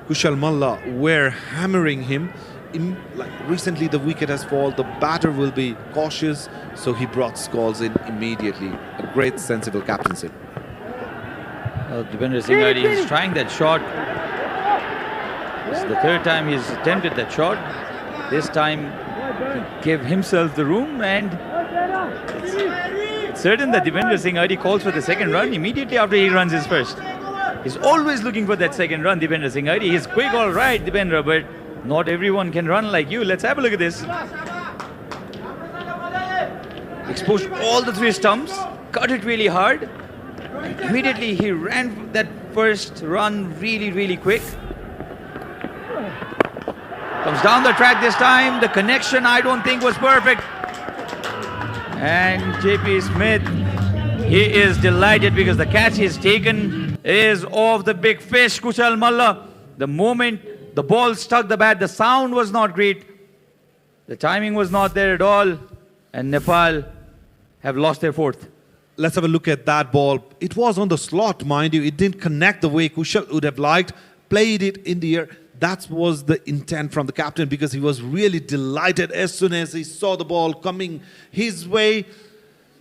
Kushal Malla were hammering him. Like recently the wicket has fallen, the batter will be cautious, so he brought Scholes in immediately. A great sensible captaincy. Dipender Singh Hardy is trying that shot. This is the third time he's attempted that shot. This time he gave himself the room, and it's certain that Dipender Singh Hardy calls for the second run immediately after he runs his first. He's always looking for that second run, Dipender Singh Hardy. He's quick, all right, Dipender, but not everyone can run like you. Let's have a look at this. Exposed all the 3 stumps, cut it really hard. Immediately he ran that first run really quick. Comes down the track this time. The connection I don't think was perfect. And JP Smith, he is delighted because the catch he's taken is of the big fish, Kushal Malla. The moment the ball struck the bat, the sound was not great. The timing was not there at all. And Nepal have lost their 4th. Let's have a look at that ball. It was on the slot, mind you. It didn't connect the way Kushal would have liked. Played it in the air. That was the intent from the captain, because he was really delighted as soon as he saw the ball coming his way,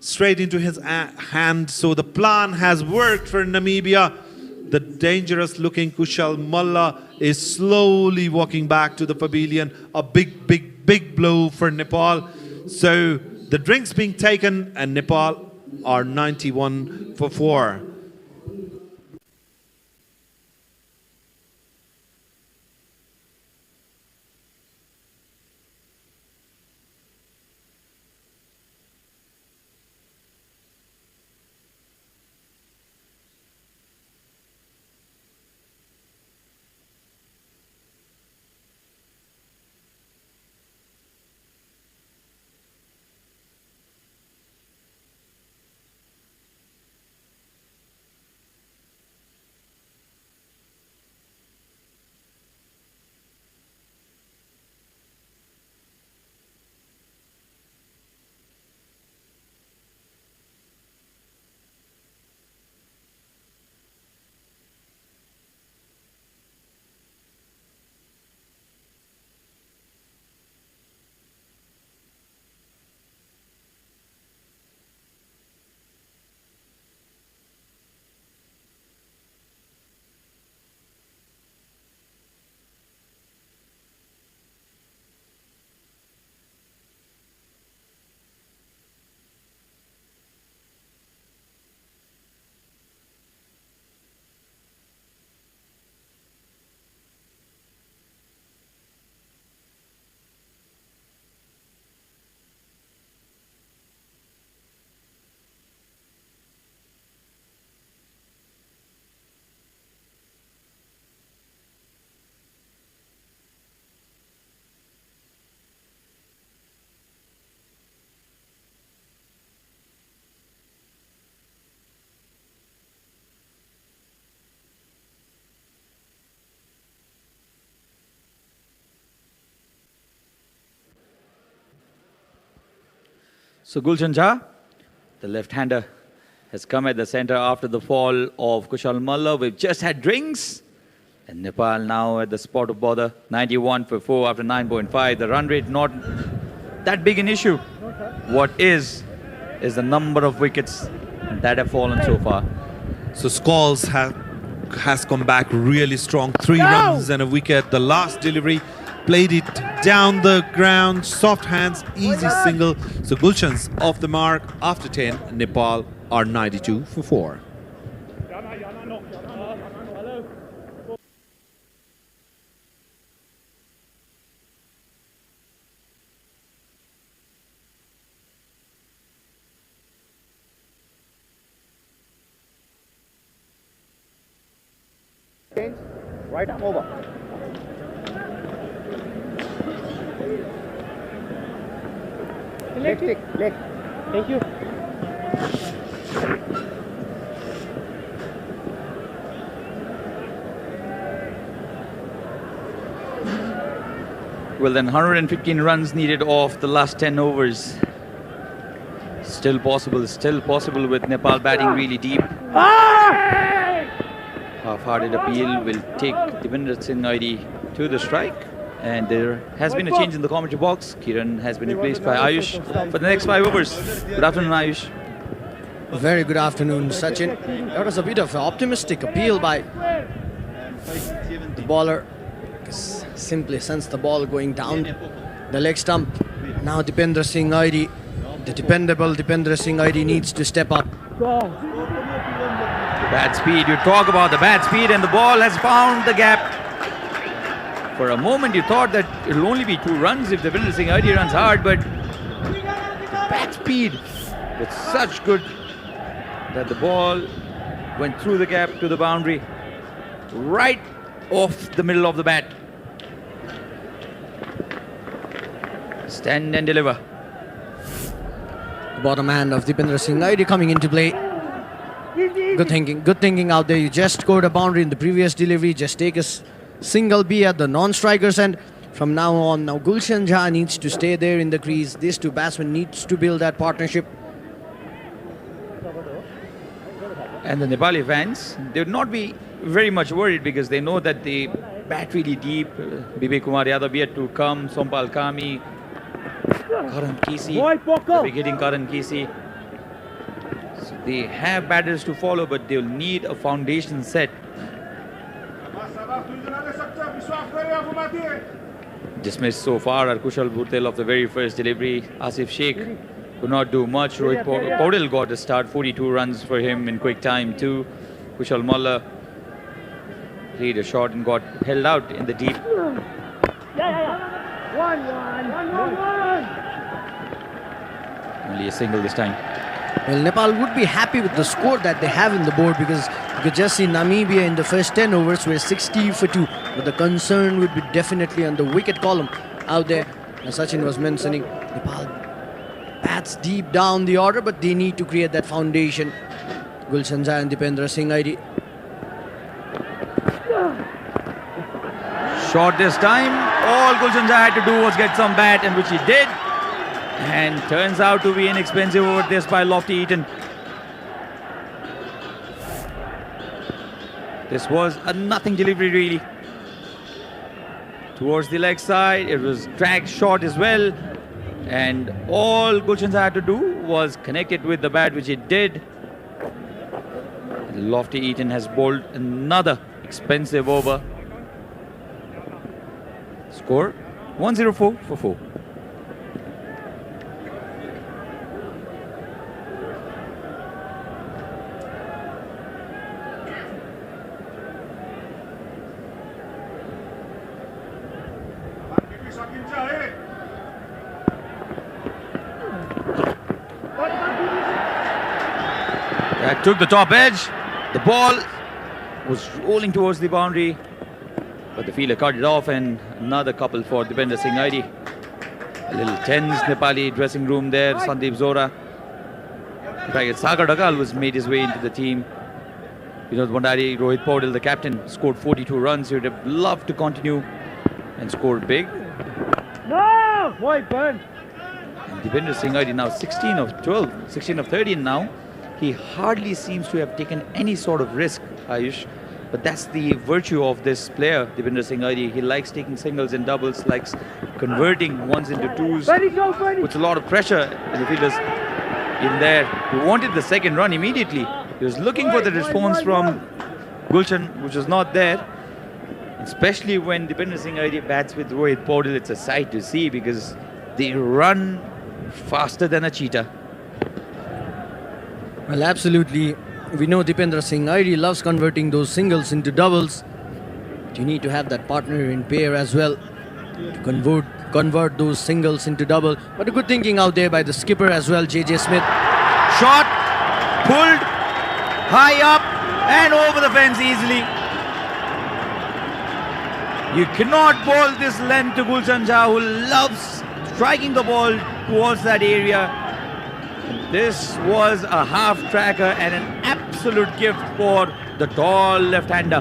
straight into his hand. So the plan has worked for Namibia. The dangerous looking Kushal Malla is slowly walking back to the pavilion. A big blow for Nepal. So the drinks being taken, and Nepal are 91 for 4. So Gulshan Jha, the left-hander, has come at the center after the fall of Kushal Malla. We've just had drinks. And Nepal now at the spot of bother. 91 for 4 after 9.5. The run rate not that big an issue. What is the number of wickets that have fallen so far. So Scholes has come back really strong. 3 runs and a wicket. The last delivery played it down the ground. Soft hands, easy single. So Gulshan's off the mark after 10. Nepal are 92 for 4. Right arm over. Leg kick, leg. Thank you. Well then, 115 runs needed off the last 10 overs. Still possible with Nepal batting really deep. Half-hearted appeal will take Devinder Singh ID to the strike. And there has been a change in the commentary box. Kiran has been replaced by Ayush for the next 5 overs. Good afternoon, Ayush. Very good afternoon, Sachin. That was a bit of an optimistic appeal by the bowler. Simply sends the ball going down the leg stump. Now Dipendra Singh ID, the dependable Dipendra Singh ID, needs to step up. Bad speed, you talk about the bad speed, and the ball has found the gap. For a moment you thought that it will only be 2 runs if Dipendra Singh ID runs hard, but bad speed was such good that the ball went through the gap to the boundary, right off the middle of the bat. Stand and deliver. Bottom hand of Dipendra Singh ID coming into play. Good thinking out there. You just scored a boundary in the previous delivery. Just take a single B at the non-strikers end. From now on, now Gulshan Jha needs to stay there in the crease. These 2 batsmen needs to build that partnership. And the Nepali fans, they would not be very much worried because they know that they bat really deep. Bibek Kumar Yadav yet to come, Sompal Kami, Karan Kisi, they'll be hitting Karan Kisi. So they have batters to follow, but they'll need a foundation set. Dismissed so far are Kushal Bhutel of the very first delivery. Asif Sheikh could not do much. Rohit Paudel got a start, 42 runs for him in quick time too. Kushal Malla played a shot and got held out in the deep. Only a single this time. Well, Nepal would be happy with the score that they have in the board, because you could just see Namibia in the first 10 overs were 60 for 2. But the concern would be definitely on the wicket column out there. As Sachin was mentioning, Nepal bats deep down the order, but they need to create that foundation. Gulshan Jha and Dipendra Singh ID. Shot this time. All Gulshan Jha had to do was get some bat, and which he did. And turns out to be inexpensive over this by Lofty Eaton. This was a nothing delivery really. Towards the leg side, it was drag shot as well. And all Gulshan Jha had to do was connect it with the bat, which it did. Lofty Eaton has bowled another expensive over. Score 104 for 4. That took the top edge. The ball was rolling towards the boundary, but the fielder cut it off, and another couple for Dipendra Singh ID. A little tense Nepali dressing room there. Sandeep Zora. In fact, Sagar Dagal was made his way into the team. Vinod Bhandari, Rohit Paudel, the captain, scored 42 runs. He would have loved to continue and score big. No! Why, burn? And Deepinder Singh Aidi now 16 of 12, 16 of 13 now. He hardly seems to have taken any sort of risk, Ayush. But that's the virtue of this player, Deepinder Singh Aidi. He likes taking singles and doubles, likes converting ones into twos. Puts a lot of pressure in the fielders in there. He wanted the second run immediately. He was looking for the response from Gulshan, which was not there. Especially when Deepinder Singh Aidi bats with Rohit Paudel, it's a sight to see because they run faster than a cheetah. Well, absolutely. We know Deepinder Singh Aidi loves converting those singles into doubles. But you need to have that partner in pair as well to convert those singles into double. But a good thinking out there by the skipper as well, JJ Smith. Shot, pulled, high up and over the fence easily. You cannot bowl this length to Gulshan Jha, who loves striking the ball towards that area. This was a half tracker and an absolute gift for the tall left-hander.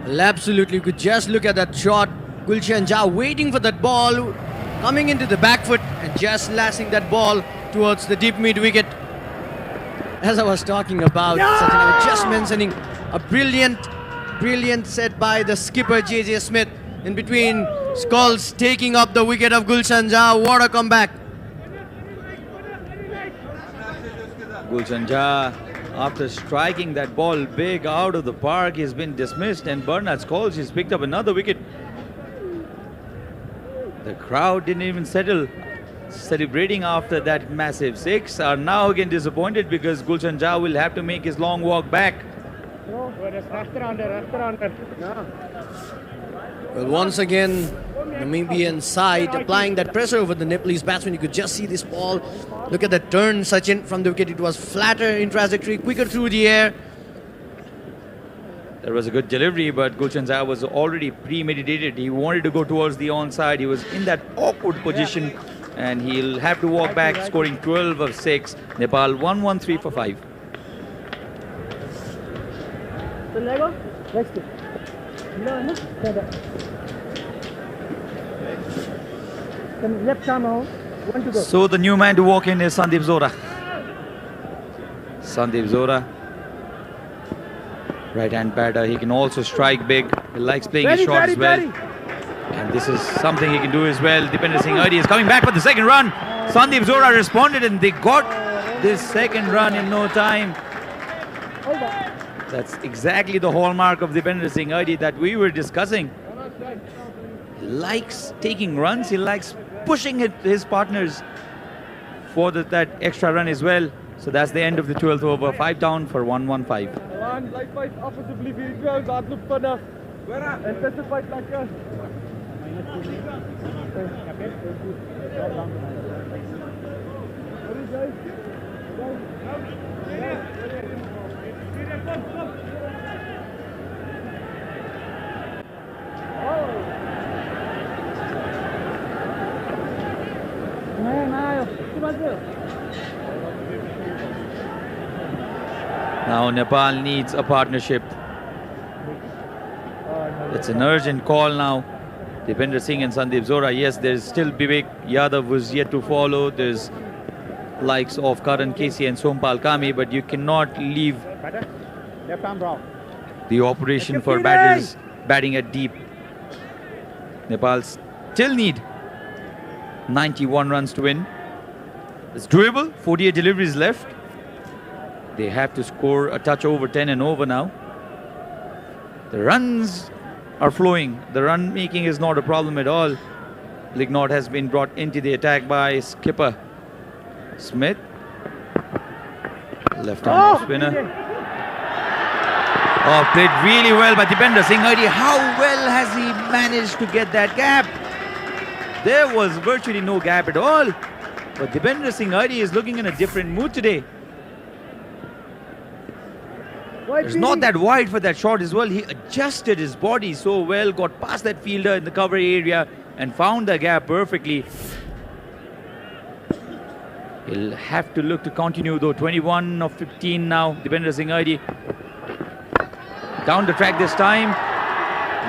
Well, absolutely. You could just look at that shot. Gulshan Jha waiting for that ball, coming into the back foot and just lashing that ball towards the deep mid-wicket. As I was talking about, Sachin, I was just mentioning a brilliant set by the skipper JJ Smith in between skulls, taking up the wicket of Gulshan Jha. What a comeback. Gulshan Jha, after striking that ball big out of the park, has been dismissed, and Bernard Scholes has picked up another wicket. The crowd didn't even settle, celebrating after that massive six, are now again disappointed because Gulshan Jha will have to make his long walk back. Well, once again, Namibian side applying that pressure over the Nepalese batsman. You could just see this ball. Look at the turn, Sachin, from the wicket. It was flatter in trajectory, quicker through the air. There was a good delivery, but Gulshan Jha was already premeditated. He wanted to go towards the onside. He was in that awkward position, and he'll have to walk back, scoring 12 of 6. Nepal 1-1-3 for 5. So the new man to walk in is Sandeep Zohra. Sandeep Zohra, right-hand batter. He can also strike big. He likes playing his shot as well. And this is something he can do as well. Deepinder Singh Aidi is coming back for the second run. Sandeep Zohra responded and they got this second run in no time. That's exactly the hallmark of Deepinder Singh Aidi that we were discussing. He likes taking runs. He likes pushing his partners for that extra run as well. So that's the end of the 12th over. 5 down for 1-1-5. Now Nepal needs a partnership. It's an urgent call now. Deepinder Singh and Sandeep Zohra. Yes, there's still Vivek Yadav who's yet to follow. There's likes of Karan Casey and Sompal Kami, but you cannot leave the operation for batters batting at deep. Nepal still need 91 runs to win. It's doable. 48 deliveries left. They have to score a touch over 10 and over now. The runs are flowing. The run making is not a problem at all. Lignot has been brought into the attack by skipper Smith. Left-arm spinner. Oh, played really well by Deepinder Singh Aidi. How well has he managed to get that gap? There was virtually no gap at all. But Deepinder Singh Aidi is looking in a different mood today. It's not that wide for that shot as well. He adjusted his body so well, got past that fielder in the cover area and found the gap perfectly. He'll have to look to continue though. 21 of 15 now. Deepinder Singh Aidi down the track this time.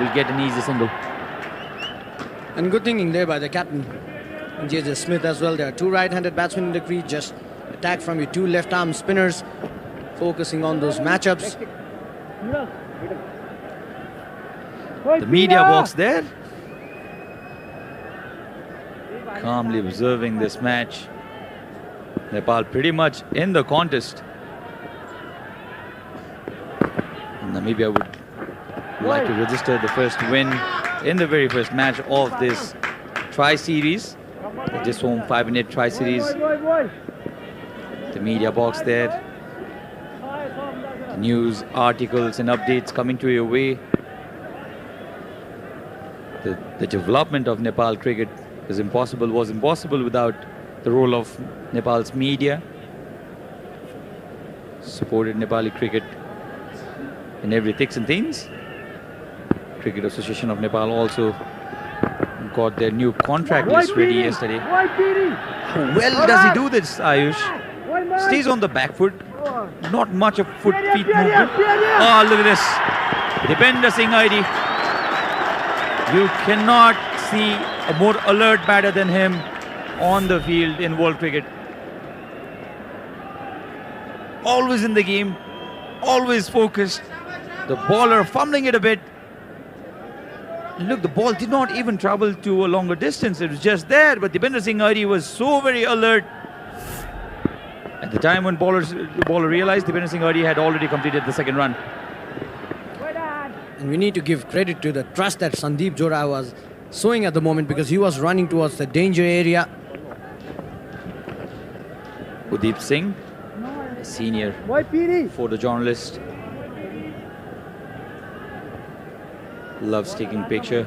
Will get an easy single. And good thinking there by the captain. JJ Smith as well. There are two right-handed batsmen in the crease. Just attack from your two left-arm spinners, focusing on those matchups. The media box there, calmly observing this match. Nepal pretty much in the contest. Namibia would like to register the first win in the very first match of this tri-series. This home 5-8 tri-series. The media box there. News, articles and updates coming to your way. The development of Nepal cricket was impossible without the role of Nepal's media. Supported Nepali cricket in every thicks and thins. Cricket Association of Nepal also got their new contract list ready yesterday. How well does he do this, Ayush? Stays on the back foot. Not much of feet movement. Oh, look at this. Dipender Singh ID. You cannot see a more alert batter than him on the field in world cricket. Always in the game, always focused. The bowler fumbling it a bit. Look, the ball did not even travel to a longer distance. It was just there, but Dipender Singh Airi was so very alert. At the time when the bowler realized, Dipender Singh Airi had already completed the second run. And we need to give credit to the trust that Sandeep Johra was showing at the moment, because he was running towards the danger area. Udeep Singh, senior photojournalist, loves taking picture.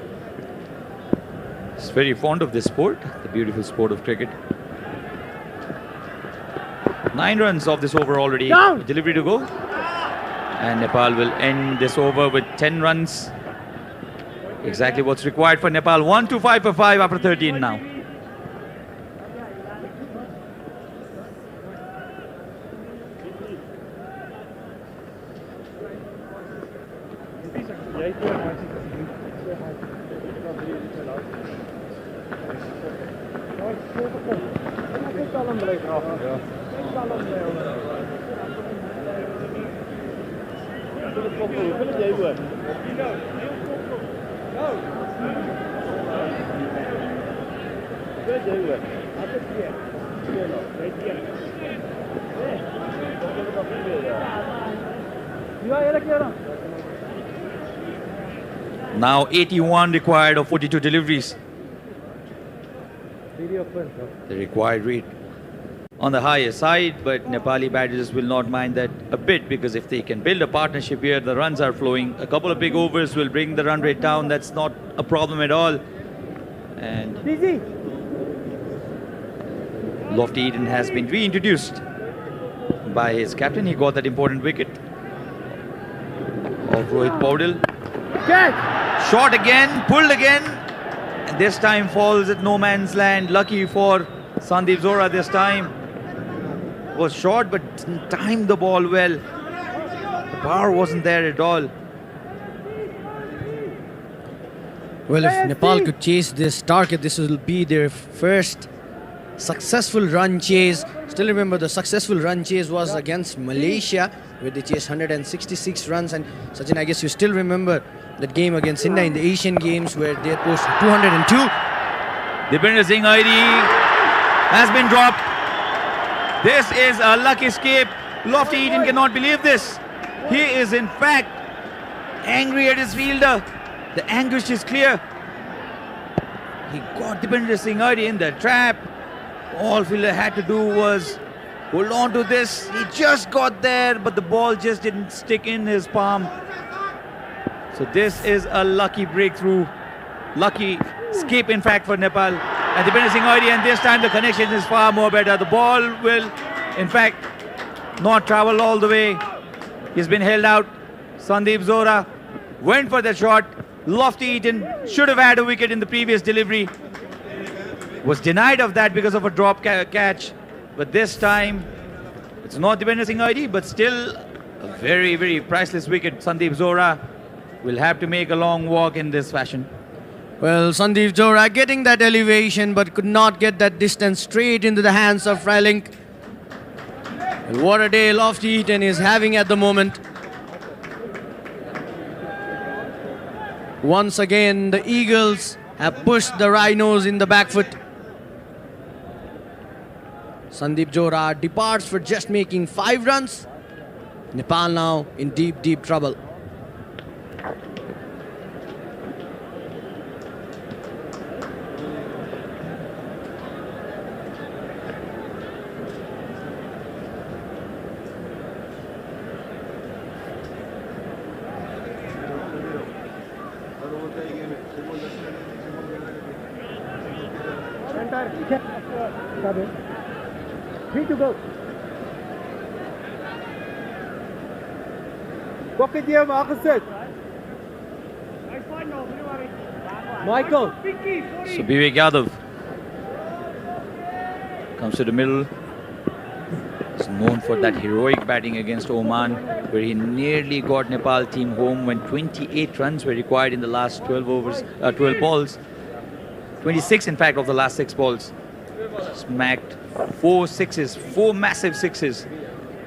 He's very fond of this sport, the beautiful sport of cricket. 9 runs off this over already. Delivery to go. And Nepal will end this over with 10 runs. Exactly what's required for Nepal. 1-5 for 5 after 13 now. Now 81 required of 42 deliveries. The required rate on the higher side, but Nepali batters will not mind that a bit, because if they can build a partnership here, the runs are flowing. A couple of big overs will bring the run rate down. That's not a problem at all. And Lofty Eden has been reintroduced by his captain. He got that important wicket of Rohit Paudel. Shot again, pulled again, and this time falls at no man's land. Lucky for Sandeep Johra this time. Was short but didn't time the ball well. The power wasn't there at all. Well, if Nepal could chase this target, this will be their first successful run chase. Still remember, the successful run chase was against Malaysia, where they chased 166 runs. And Sachin, I guess you still remember that game against India in the Asian Games, where they posted 202. Dipender Singh Airi has been dropped. This is a lucky escape. Lofty Eden cannot believe this. He is in fact angry at his fielder. The anguish is clear. He got Dipender Singh Airi in the trap. All fielder had to do was hold on to this. He just got there, but the ball just didn't stick in his palm. So this is a lucky breakthrough. Lucky escape, in fact, for Nepal. And Dipender Singh Airi, and this time the connection is far more better. The ball will, in fact, not travel all the way. He's been held out. Sandeep Johra went for the shot. Lofty Eden should have had a wicket in the previous delivery. Was denied of that because of a drop catch. But this time, it's not Dipender Singh Airi, but still a very, very priceless wicket. Sandeep Johra will have to make a long walk in this fashion. Well, Sandeep Johra getting that elevation but could not get that distance straight into the hands of Frelink. What a day Lofty Eaton is having at the moment. Once again, the Eagles have pushed the Rhinos in the back foot. Sandeep Johra departs for just making 5 runs. Nepal now in deep, deep trouble. Three to go. Pocket here, Marcus. Michael. So Vivek Yadav comes to the middle. He's known for that heroic batting against Oman, where he nearly got Nepal team home when 28 runs were required in the last 12 balls. 26 in fact of the last 6 balls. Smacked 4 sixes, 4 massive sixes.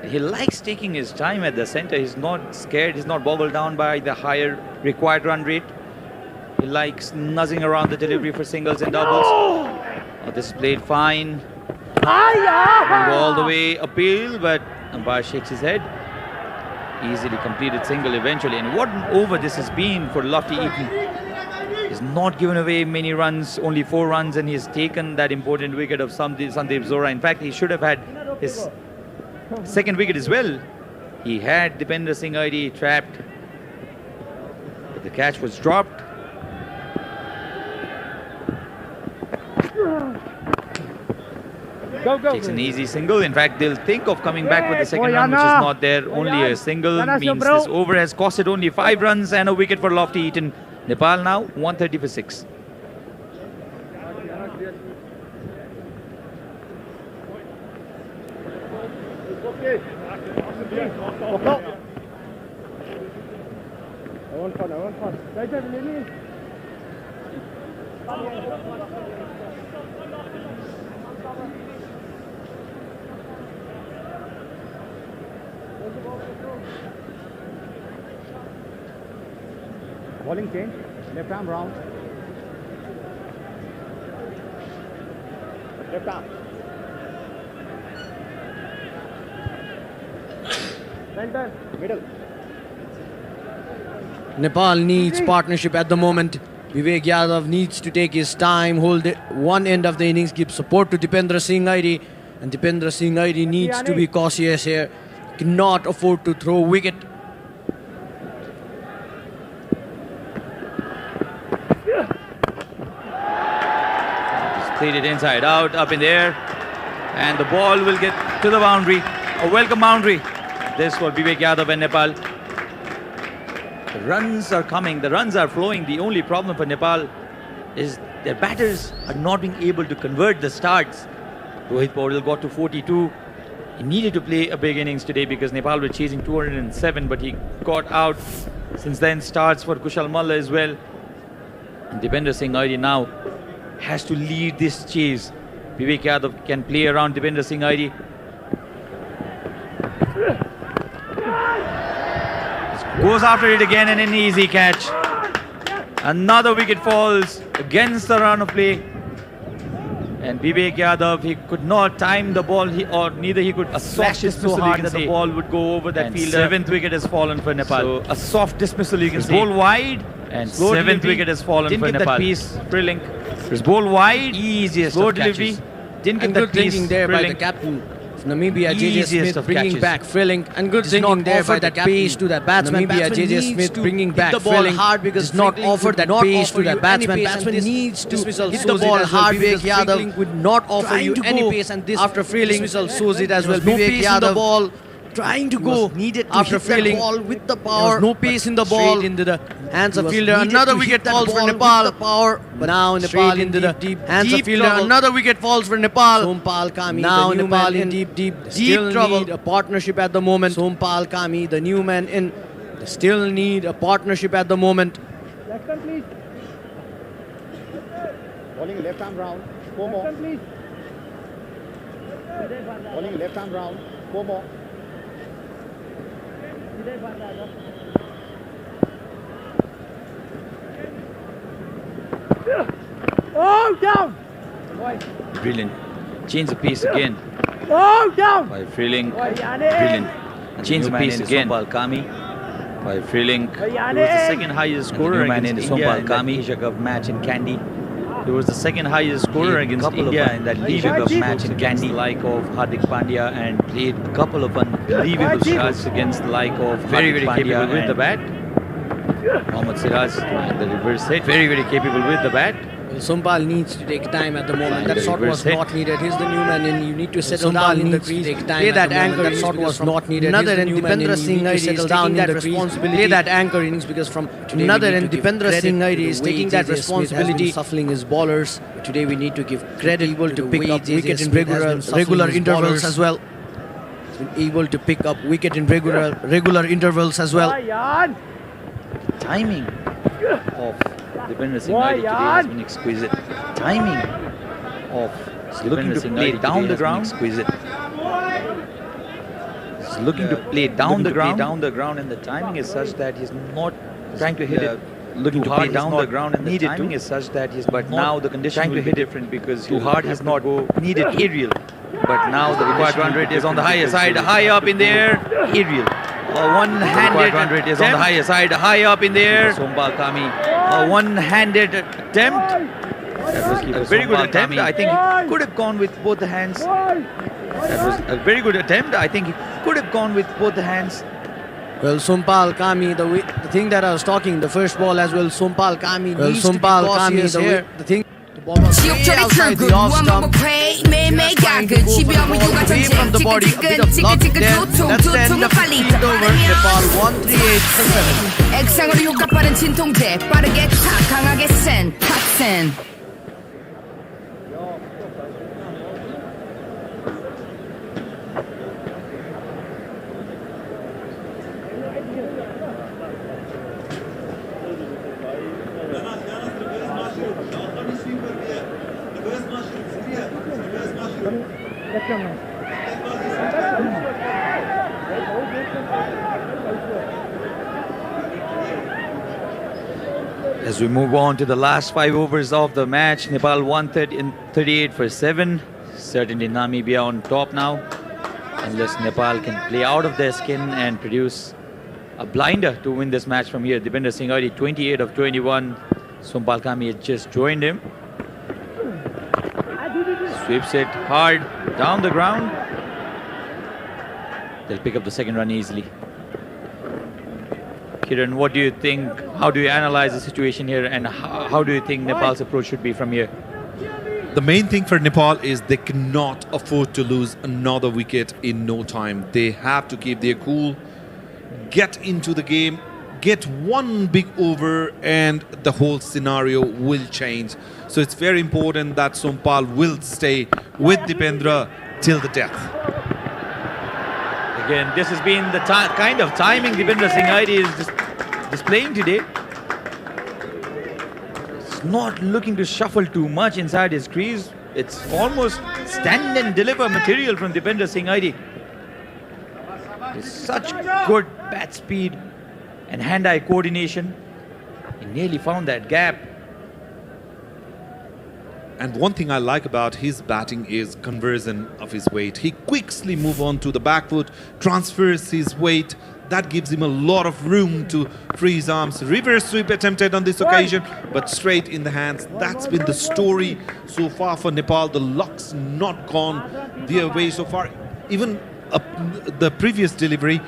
He likes taking his time at the center. He's not scared, he's not boggled down by the higher required run rate. He likes nuzzing around the delivery for singles and doubles. Oh, this is played fine. All the way uphill, but umpire shakes his head. Easily completed single eventually. And what an over this has been for Lofty Eaton. He's not given away many runs, only 4 runs, and he's taken that important wicket of Sandeep Johra. In fact, he should have had his second wicket as well. He had Dipender Singh ID trapped, but the catch was dropped. Takes an easy single. In fact, they'll think of coming back with the second run, which is not there. Only a single means this over has costed only 5 runs and a wicket for Lofty Eaton. Nepal now 130 for 6. Bowling change, left arm round. Left arm. Center, middle. Nepal needs partnership at the moment. Vivek Yadav needs to take his time, hold it one end of the innings, give support to Dipender Singh ID, and Dipender Singh ID needs to be cautious here. Cannot afford to throw wicket. Played it inside out, up in the air, and the ball will get to the boundary. A welcome boundary. This for Vivek Yadav and Nepal. The runs are coming, the runs are flowing. The only problem for Nepal is their batters are not being able to convert the starts. Rohit Paudel got to 42. He needed to play a big innings today because Nepal were chasing 207, but he got out. Since then, starts for Kushal Malla as well. And Dipender Singh ID now has to lead this chase. Vivek Yadav can play around Dipender Singh ID. Goes after it again and an easy catch. Another wicket falls against the run of play. And Vivek Yadav, he could not time the ball, neither he could slash it so hard that the ball would go over that fielder. 7th wicket has fallen for Nepal. So a soft dismissal, you can say. Ball wide, and 7th wicket has fallen for Nepal. Didn't get that piece, Frelink. His ball wide, easiest slow delivery. Didn't get that piece, there by the captain of Namibia, JJ Smith, bringing back Frelink. And good thinking there by the pace to that batsman. Namibia, JJ Smith bringing back the ball hard because not offer that pace to that batsman. Batsman needs to hit the ball hard. Vivek Yadav would not offer you any pace, and this after Frelink shows it as well. No pace in the ball. Trying to go needed to after Frelink ball with the power. No pace in the ball into the hands of fielder. Another wicket falls for Nepal. Power, but now Nepal into the deep hands of fielder. Another wicket falls for Nepal. Sompal Kami now Nepal in deep trouble. Need a partnership at the moment. Sompal Kami, the new man in. They still need a partnership at the moment. Bowling left arm round. 4 more. Bowling left arm round. 4 more. Oh, down! Brilliant. Change the pace again. Oh, down! By Freeling. Brilliant. Change the pace again. By Freeling. He was the second highest scorer against India in that Asia Cup match in Kandy. He was the second highest scorer against India in that Asia Cup match in Kandy, like of Hardik Pandya, and played a couple of unbelievable shots against the like of very capable with the bat. Mohammad Siraj and the reverse hit, very capable with the bat. Well, Sompal needs to take time at the moment. That shot was not needed. He's the new man and you need to settle down in the crease. Play that anchor. That shot was not needed. Another and Dipendra Singh Airi is taking that responsibility. Play that anchor innings because from another and Dipendra Singh Airi is taking that responsibility. Shuffling his ballers. Today we need to give credit able to pick up wicket in regular intervals as well. Able to pick up wicket in regular intervals as well. Timing of Dipendra Singh Airi today has been exquisite. Timing of Dipendra Singh Airi down the ground. Exquisite. He's looking to play down the ground, and the timing is such that he's not trying to hit it. Looking to play down the ground, and the timing is such that he's. But now the condition will be different because too hard has not needed aerial. But now the required run rate is on the higher side, high up in the air, aerial. One-handed run rate is on the higher side, high up in the air. Sompal Kami, a one-handed attempt. That was a very good attempt. I think he could have gone with both the hands. That was a very good attempt. I think he could have gone with both the hands. Well, Sompal Kami, the thing that I was talking, the first ball as well, Sompal Kami needs to be cautious here. The thing. Outside the off stump, trying to go for the ball away from the body, a bit of luck there. That's the end of the 15th over. Nepal 138 for 7. 액상으로 효과 빠른 진통제 빠르게 탁 강하게 센 탑센. As we move on to the last 5 overs of the match, Nepal 138 for 7. Certainly Namibia on top now. Unless Nepal can play out of their skin and produce a blinder to win this match from here. Dipendra Singh Airi 28 of 21. Sompal Kami had just joined him. Sweeps it hard down the ground. They'll pick up the second run easily. Kiran, what do you think? How do you analyze the situation here, and how do you think Nepal's approach should be from here? The main thing for Nepal is they cannot afford to lose another wicket in no time. They have to keep their cool, get into the game, get one big over, and the whole scenario will change. So it's very important that Sompal will stay with Dipendra till the death. Again, this has been the kind of timing Dipendra Singh Airi is displaying today. It's not looking to shuffle too much inside his crease. It's almost stand and deliver material from Dipendra Singh Airi. There's such good bat speed and hand-eye coordination. He nearly found that gap. And one thing I like about his batting is conversion of his weight. He quickly moves on to the back foot, transfers his weight. That gives him a lot of room to free his arms. Reverse sweep attempted on this occasion, but straight in the hands. That's been the story so far for Nepal. The luck's not gone their way so far. Even the previous delivery,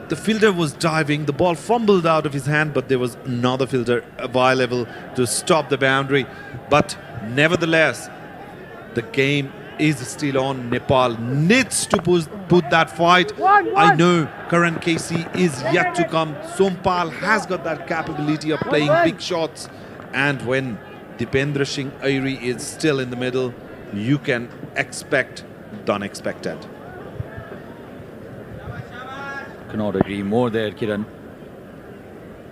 the fielder was diving, the ball fumbled out of his hand, but there was another fielder available to stop the boundary. But nevertheless, the game is still on. Nepal needs to put that fight. I know Karan Casey is yet to come. Sompal has got that capability of playing big shots. And when Dipendra Singh Airi is still in the middle, you can expect the unexpected. Cannot agree more there, Kiran.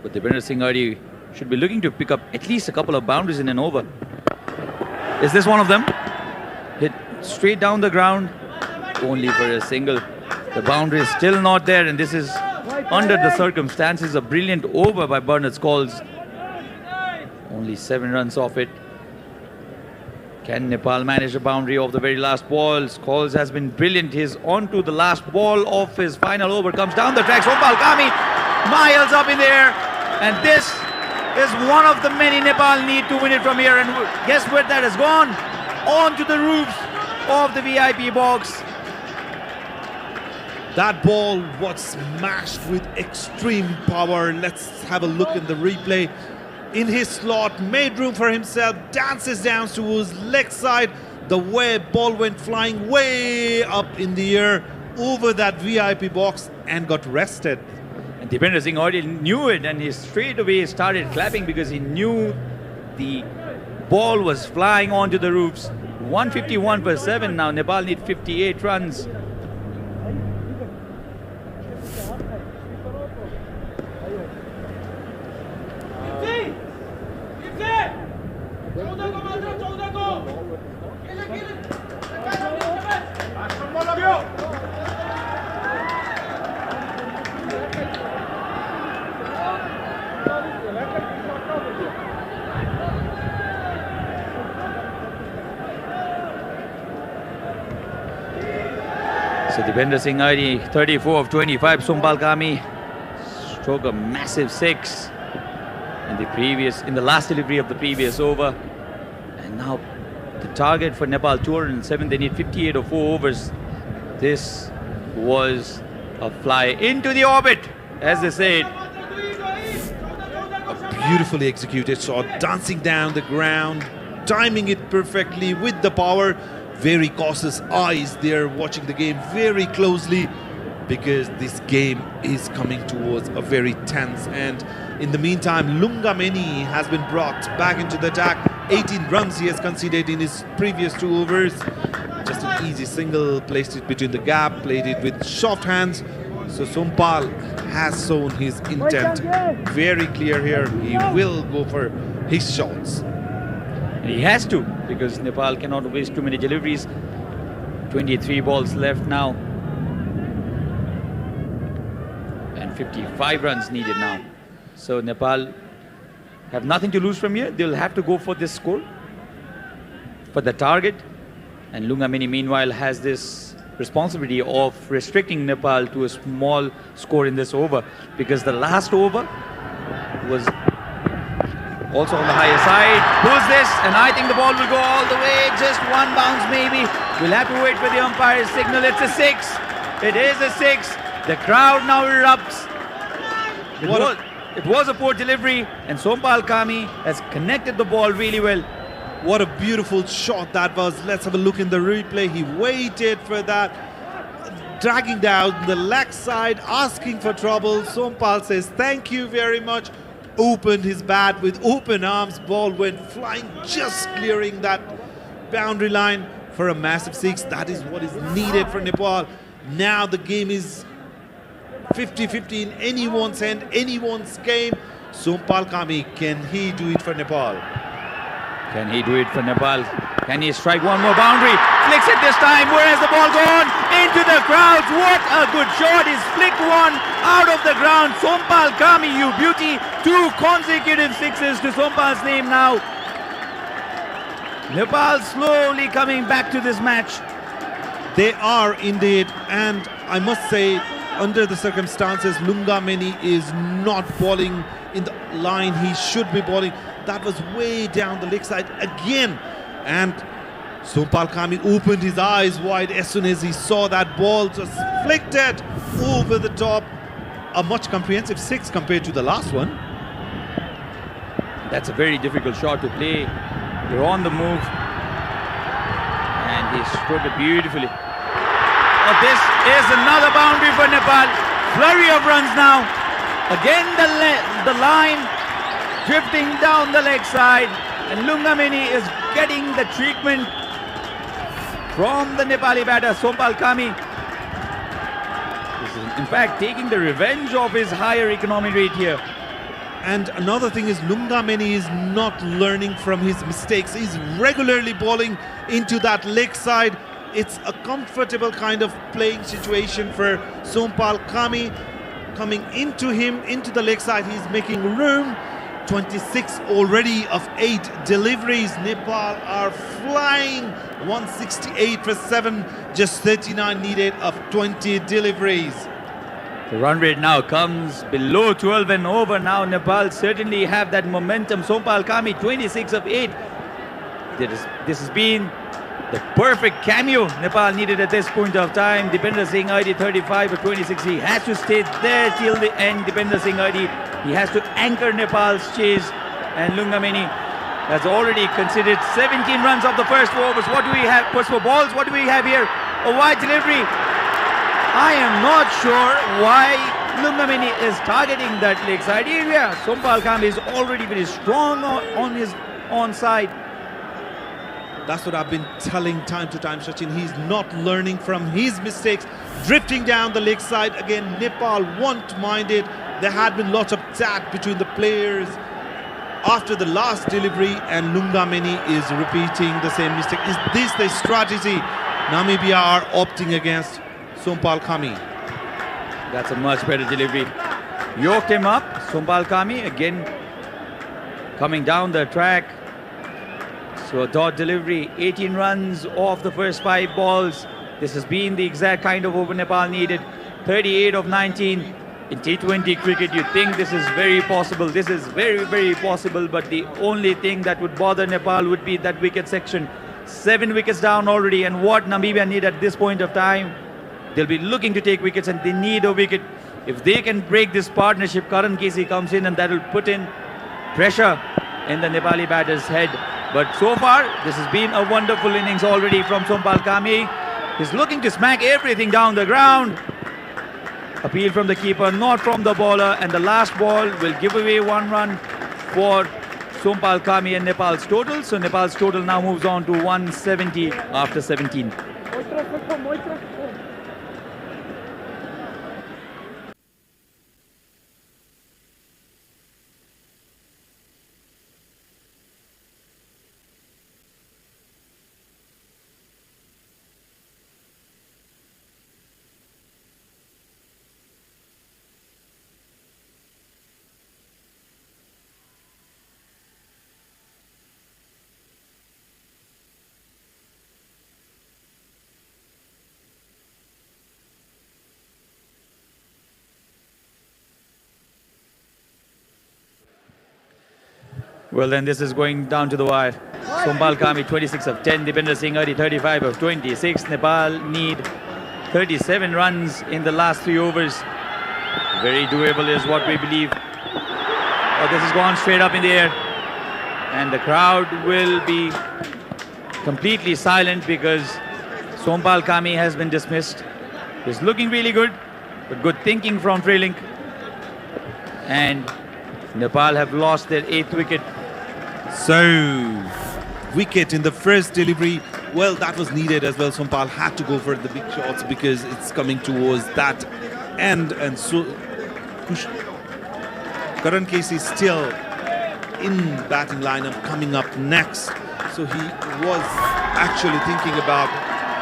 But Dipendra Singh Airi should be looking to pick up at least a couple of boundaries in an over. Is this one of them? Hit straight down the ground, only for a single. The boundary is still not there, and this is, under the circumstances, a brilliant over by Bernard Scholes. Only 7 runs off it. Can Nepal manage the boundary of the very last ball? Scholes has been brilliant. He's on to the last ball of his final over. Comes down the track. Sompal Kami, miles up in the air. And this is one of the many Nepal need to win it from here. And guess where that has gone? On to the roofs of the VIP box. That ball was smashed with extreme power. Let's have a look in the replay. In his slot, made room for himself, dances down to his leg side. The way ball went flying way up in the air over that VIP box and got rested. And Dipender Singh already knew it, and he straight away started clapping because he knew the ball was flying onto the roofs. 151 per 7 now. Nepal need 58 runs. So Dipender Singh already 34 of 25. Sompal Kami struck a massive 6 in the last delivery of the previous over. And now the target for Nepal 207. They need 58 or 4 overs. This was a fly into the orbit, as they said. A beautifully executed shot, dancing down the ground, timing it perfectly with the power. Very cautious eyes there, watching the game very closely, because this game is coming towards a very tense. And in the meantime, Lungameni has been brought back into the attack. 18 runs he has conceded in his previous 2 overs. Just an easy single, placed it between the gap, played it with soft hands. So Sompal has shown his intent very clear here. He will go for his shots. And he has to, because Nepal cannot waste too many deliveries. 23 balls left now. And 55 runs needed now. So Nepal have nothing to lose from here. They'll have to go for this score, for the target. And Lungameni, meanwhile, has this responsibility of restricting Nepal to a small score in this over, because the last over was also on the higher side. Pulls this, and I think the ball will go all the way. Just one bounce maybe. We'll have to wait for the umpire's signal. It's a 6. It is a 6. The crowd now erupts. It was a poor delivery, and Sompal Kami has connected the ball really well. What a beautiful shot that was. Let's have a look in the replay. He waited for that, dragging down the leg side, asking for trouble. Sompal says thank you very much. Opened his bat with open arms. Ball went flying, just clearing that boundary line for a massive 6. That is what is needed for Nepal. Now the game is 50-50 in anyone's hand, anyone's game. Sompal Kami, can he do it for Nepal? Can he do it for Nepal? Can he strike one more boundary? Flicks it this time. Where has the ball gone? Into the crowds. What a good shot. He's flicked one out of the ground. Sompal Kami, you beauty. 2 consecutive 6s to Sompal's name now. Nepal slowly coming back to this match. They are indeed, and I must say, under the circumstances, Lungameni is not bowling in the line he should be bowling. That was way down the leg side again, and Sompal Kami opened his eyes wide as soon as he saw that ball, just flicked it over the top. A much comprehensive 6 compared to the last one. That's a very difficult shot to play. You're on the move, and he struck it beautifully. Oh, this is another boundary for Nepal. Flurry of runs now. Again the line drifting down the leg side, and Lungameni is getting the treatment from the Nepali batter, Sompal Kami. This is, in fact, taking the revenge of his higher economy rate here. And another thing is Lungameni is not learning from his mistakes. He's regularly bowling into that leg side. It's a comfortable kind of playing situation for Sompal Kami. Coming into him, into the leg side, he's making room. 26 already of 8 deliveries. Nepal are flying. 168 for 7, just 39 needed of 20 deliveries. The run rate now comes below 12 and over. Now Nepal certainly have that momentum. Sompal Kami 26 of 8. This has been the perfect cameo Nepal needed at this point of time. Dipender Singh ID 35 of 26. He has to stay there till the end. Dipender Singh ID, he has to anchor Nepal's chase. And Lungameni has already considered 17 runs of the first 4 overs. What do we have? First 4 balls. What do we have here? A wide delivery. I am not sure why Lungameni is targeting that leg side area. Sompal Kami is already very strong on his onside. That's what I've been telling time to time, Sachin. He's not learning from his mistakes. Drifting down the leg side. Again, Nepal won't mind it. There had been lots of chat between the players after the last delivery, and Lungameni is repeating the same mistake. Is this the strategy Namibia are opting against? Sompal Kami. That's a much better delivery. Yoked him up. Sompal Kami again coming down the track. So a dot delivery. 18 runs off the first 5 balls. This has been the exact kind of over Nepal needed. 38 of 19. In T20 cricket, you think this is very possible. This is very, very possible. But the only thing that would bother Nepal would be that wicket section. 7 wickets down already. And what Namibia need at this point of time? They'll be looking to take wickets and they need a wicket. If they can break this partnership, Karan Casey comes in and that will put in pressure in the Nepali batter's head. But so far, this has been a wonderful innings already from Sompal Kami. He's looking to smack everything down the ground. Appeal from the keeper, not from the bowler. And the last ball will give away 1 run for Sompal Kami and Nepal's total. So Nepal's total now moves on to 170 after 17. Well, then this is going down to the wire. Sompal Kami 26 of 10, Dipender Singh 35 of 26. Nepal need 37 runs in the last 3 overs. Very doable is what we believe. Oh, this has gone straight up in the air. And the crowd will be completely silent because Sompal Kami has been dismissed. He's looking really good, but good thinking from trailing. And Nepal have lost their 8th wicket. So, wicket in the first delivery. Well, that was needed as well. Sompal had to go for the big shots because it's coming towards that end. And so, Karan Casey still in batting lineup coming up next. So he was actually thinking about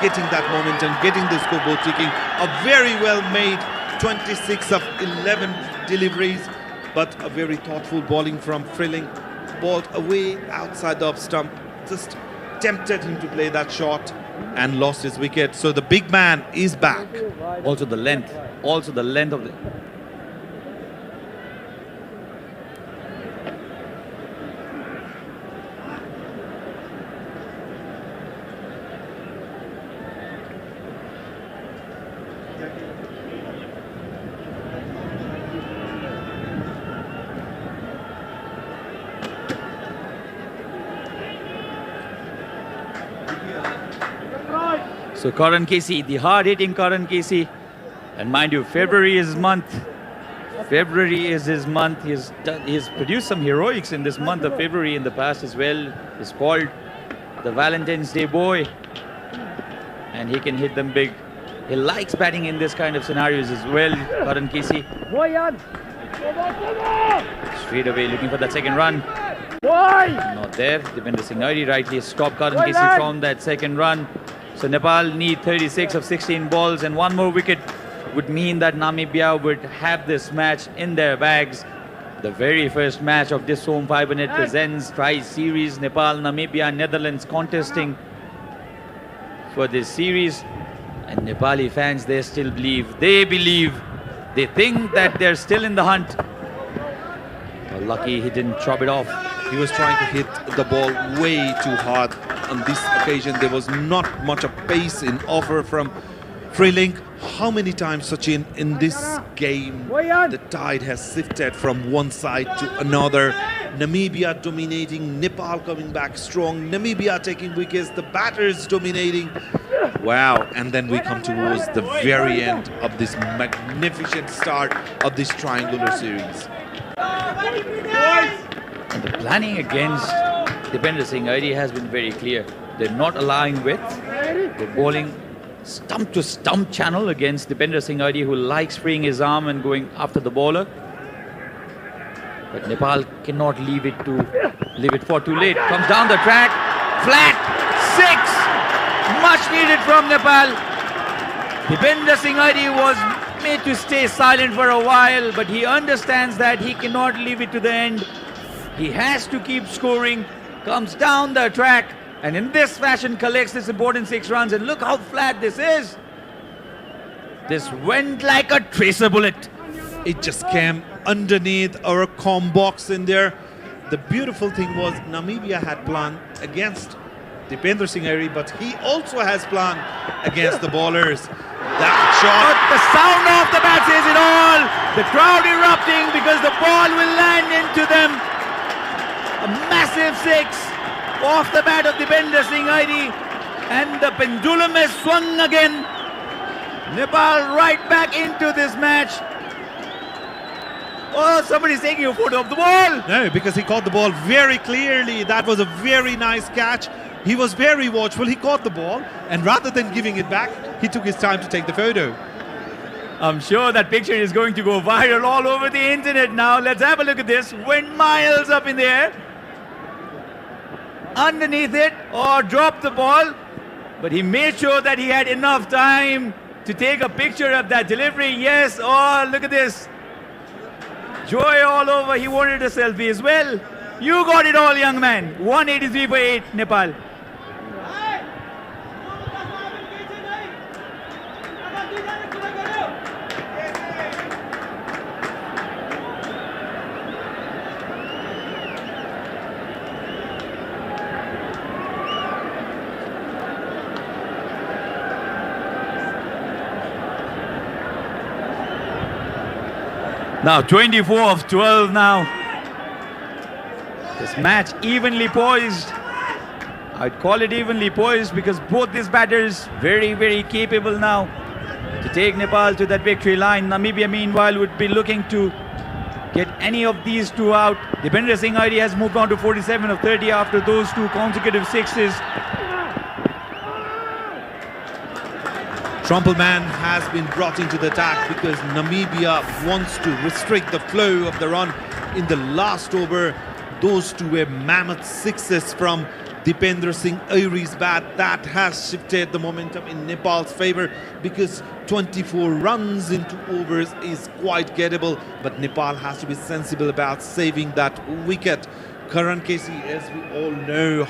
getting that momentum, getting the scoreboard ticking. A very well made 26 of 11 deliveries, but a very thoughtful bowling from Frilling. Balled away outside the off stump, just tempted him to play that shot and lost his wicket. So the big man is back. Also the length of the... So Karan Casey, the hard-hitting Karan Casey, and mind you, February is his month. February is his month. He's produced some heroics in this month of February in the past as well. He's called the Valentine's Day boy, and he can hit them big. He likes batting in this kind of scenarios as well, Karan Casey. Straight away looking for that second run. Not there. Dipender Singh Airi rightly stopped Karan Kesari from that second run. So Nepal need 36 of 16 balls, and one more wicket would mean that Namibia would have this match in their bags. The very first match of this home Fibernet Presents Tri-Series, Nepal, Namibia, Netherlands contesting for this series. And Nepali fans, they still believe, they think that they're still in the hunt. Well, lucky he didn't chop it off. He was trying to hit the ball way too hard. On this occasion, there was not much of pace in offer from Freelink. How many times, Sachin, in this game, the tide has shifted from one side to another. Namibia dominating, Nepal coming back strong, Namibia taking wickets, the batters dominating. Wow, and then we come towards the very end of this magnificent start of this triangular series. And the planning against Dipender Singh Airi has been very clear. They're not allowing width. They're bowling stump to stump channel against Dipender Singh Airi, who likes freeing his arm and going after the bowler. But Nepal cannot leave it for too late. Comes down the track, flat, 6. Much needed from Nepal. Dipender Singh Airi was made to stay silent for a while, but he understands that he cannot leave it to the end. He has to keep scoring. Comes down the track, and in this fashion collects this important 6 runs. And look how flat this is. This went like a tracer bullet. It just came underneath our comm box in there. The beautiful thing was Namibia had planned against Dipender Singh Airi, but he also has planned against the bowlers. That shot. But the sound of the bat says it all. The crowd erupting because the ball will land into them. A massive 6 off the bat of Dipender Singh Airi, and the pendulum has swung again. Nepal right back into this match. Oh, somebody's taking a photo of the ball. No, because he caught the ball very clearly. That was a very nice catch. He was very watchful. He caught the ball, and rather than giving it back, he took his time to take the photo. I'm sure that picture is going to go viral all over the internet now. Let's have a look at this. Went miles up in the air. Underneath it, or dropped the ball. But he made sure that he had enough time to take a picture of that delivery. Yes, oh, look at this. Joy all over. He wanted a selfie as well. You got it all, young man. 183 for 8, Nepal. Now 24 of 12 now. This match evenly poised. I'd call it evenly poised because both these batters very, very capable now to take Nepal to that victory line. Namibia meanwhile would be looking to get any of these two out. Dipender Singh Airi has moved on to 47 of 30 after those 2 consecutive 6s. Trumpelman has been brought into the attack because Namibia wants to restrict the flow of the run in the last over. Those 2 were mammoth 6s from Dipender Singh Airi's bat. That has shifted the momentum in Nepal's favor because 24 runs into overs is quite gettable, but Nepal has to be sensible about saving that wicket. Karan Kesari, as we all know,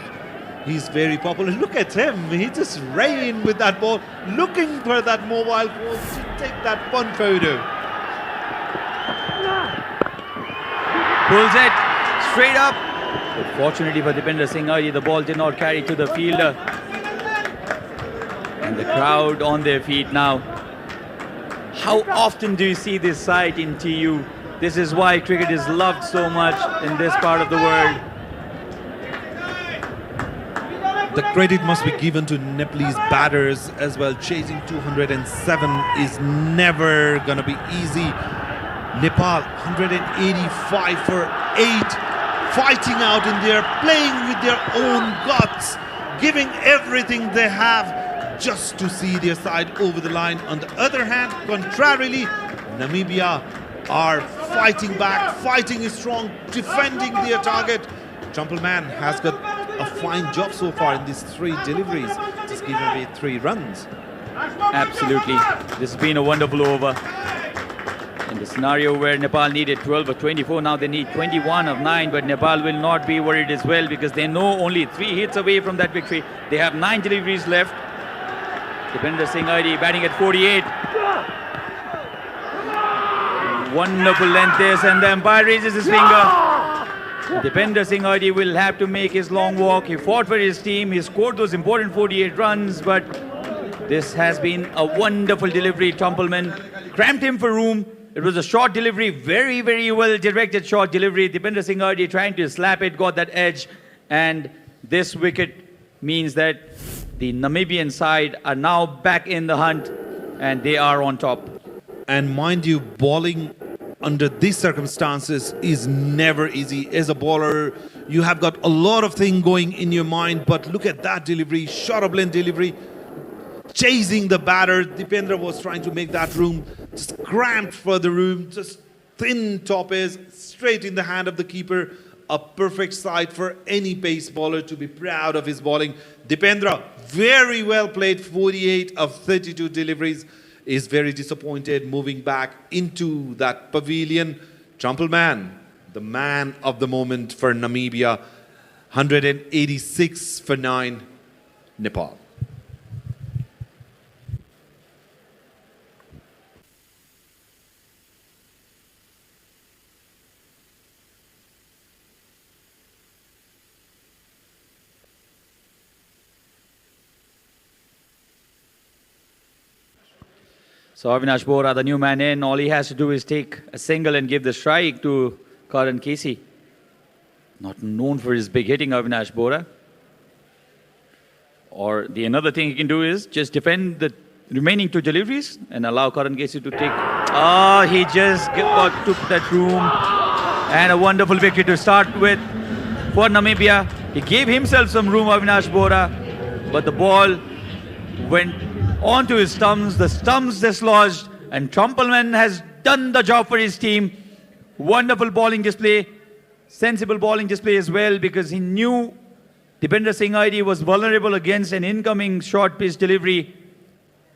he's very popular. Look at him. He just ran with that ball, looking for that mobile phone to take that fun photo. Pulls it straight up. But fortunately for Dipender Singh Airi, the ball did not carry to the fielder. And the crowd on their feet now. How often do you see this sight in TU? This is why cricket is loved so much in this part of the world. The credit must be given to Nepalese batters as well. Chasing 207 is never going to be easy. Nepal 185 for 8. Fighting out in there, playing with their own guts, giving everything they have just to see their side over the line. On the other hand, contrarily, Namibia are fighting back, fighting is strong, defending their target. Trumpleman has got a fine job so far in these 3 deliveries, just giving away 3 runs. Absolutely. This has been a wonderful over. In the scenario where Nepal needed 12 or 24, now they need 21 of 9, but Nepal will not be worried as well because they know only 3 hits away from that victory. They have 9 deliveries left. Dipender Singh Aidi batting at 48. Wonderful length this, and the umpire raises his finger. Dipender Singh Aidi will have to make his long walk. He fought for his team. He scored those important 48 runs, but this has been a wonderful delivery. Trumpleman cramped him for room. It was a short delivery, very, very well directed short delivery. Dipender Singh Aidi trying to slap it, got that edge. And this wicket means that the Namibian side are now back in the hunt and they are on top. And mind you, bowling under these circumstances is never easy. As a bowler, you have got a lot of things going in your mind, but look at that delivery, short of length delivery. Chasing the batter, Dipendra was trying to make that room, just cramped for the room, just thin top is straight in the hand of the keeper. A perfect sight for any pace bowler to be proud of his bowling. Dipendra, very well played, 48 of 32 deliveries, is very disappointed moving back into that pavilion. Trumpleman, the man of the moment for Namibia, 186 for 9, Nepal. So Avinash Bora, the new man in, all he has to do is take a single and give the strike to Karan Casey. Not known for his big hitting, Avinash Bora. Or the another thing he can do is just defend the remaining 2 deliveries and allow Karan Casey to take. Oh, he just took that room. And a wonderful victory to start with for Namibia. He gave himself some room, Avinash Bora, but the ball went onto his stumps, the stumps dislodged, and Trumpleman has done the job for his team. Wonderful bowling display, sensible bowling display as well, because he knew Dipender Singh Aidi was vulnerable against an incoming short pitch delivery.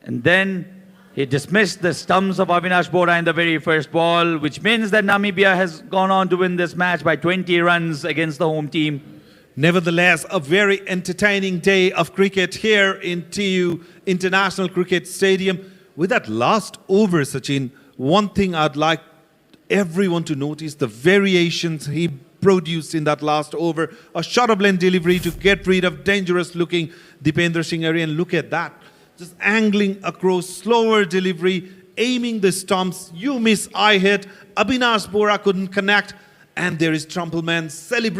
And then he dismissed the stumps of Avinash Bora in the very first ball, which means that Namibia has gone on to win this match by 20 runs against the home team. Nevertheless, a very entertaining day of cricket here in TU International Cricket Stadium. With that last over, Sachin, one thing I'd like everyone to notice, the variations he produced in that last over. A short of length delivery to get rid of dangerous looking Dipender Singh Aidi, and look at that. Just angling across, slower delivery, aiming the stumps. You miss, I hit. Avinash Bora couldn't connect. And there is Trumpleman celebrating.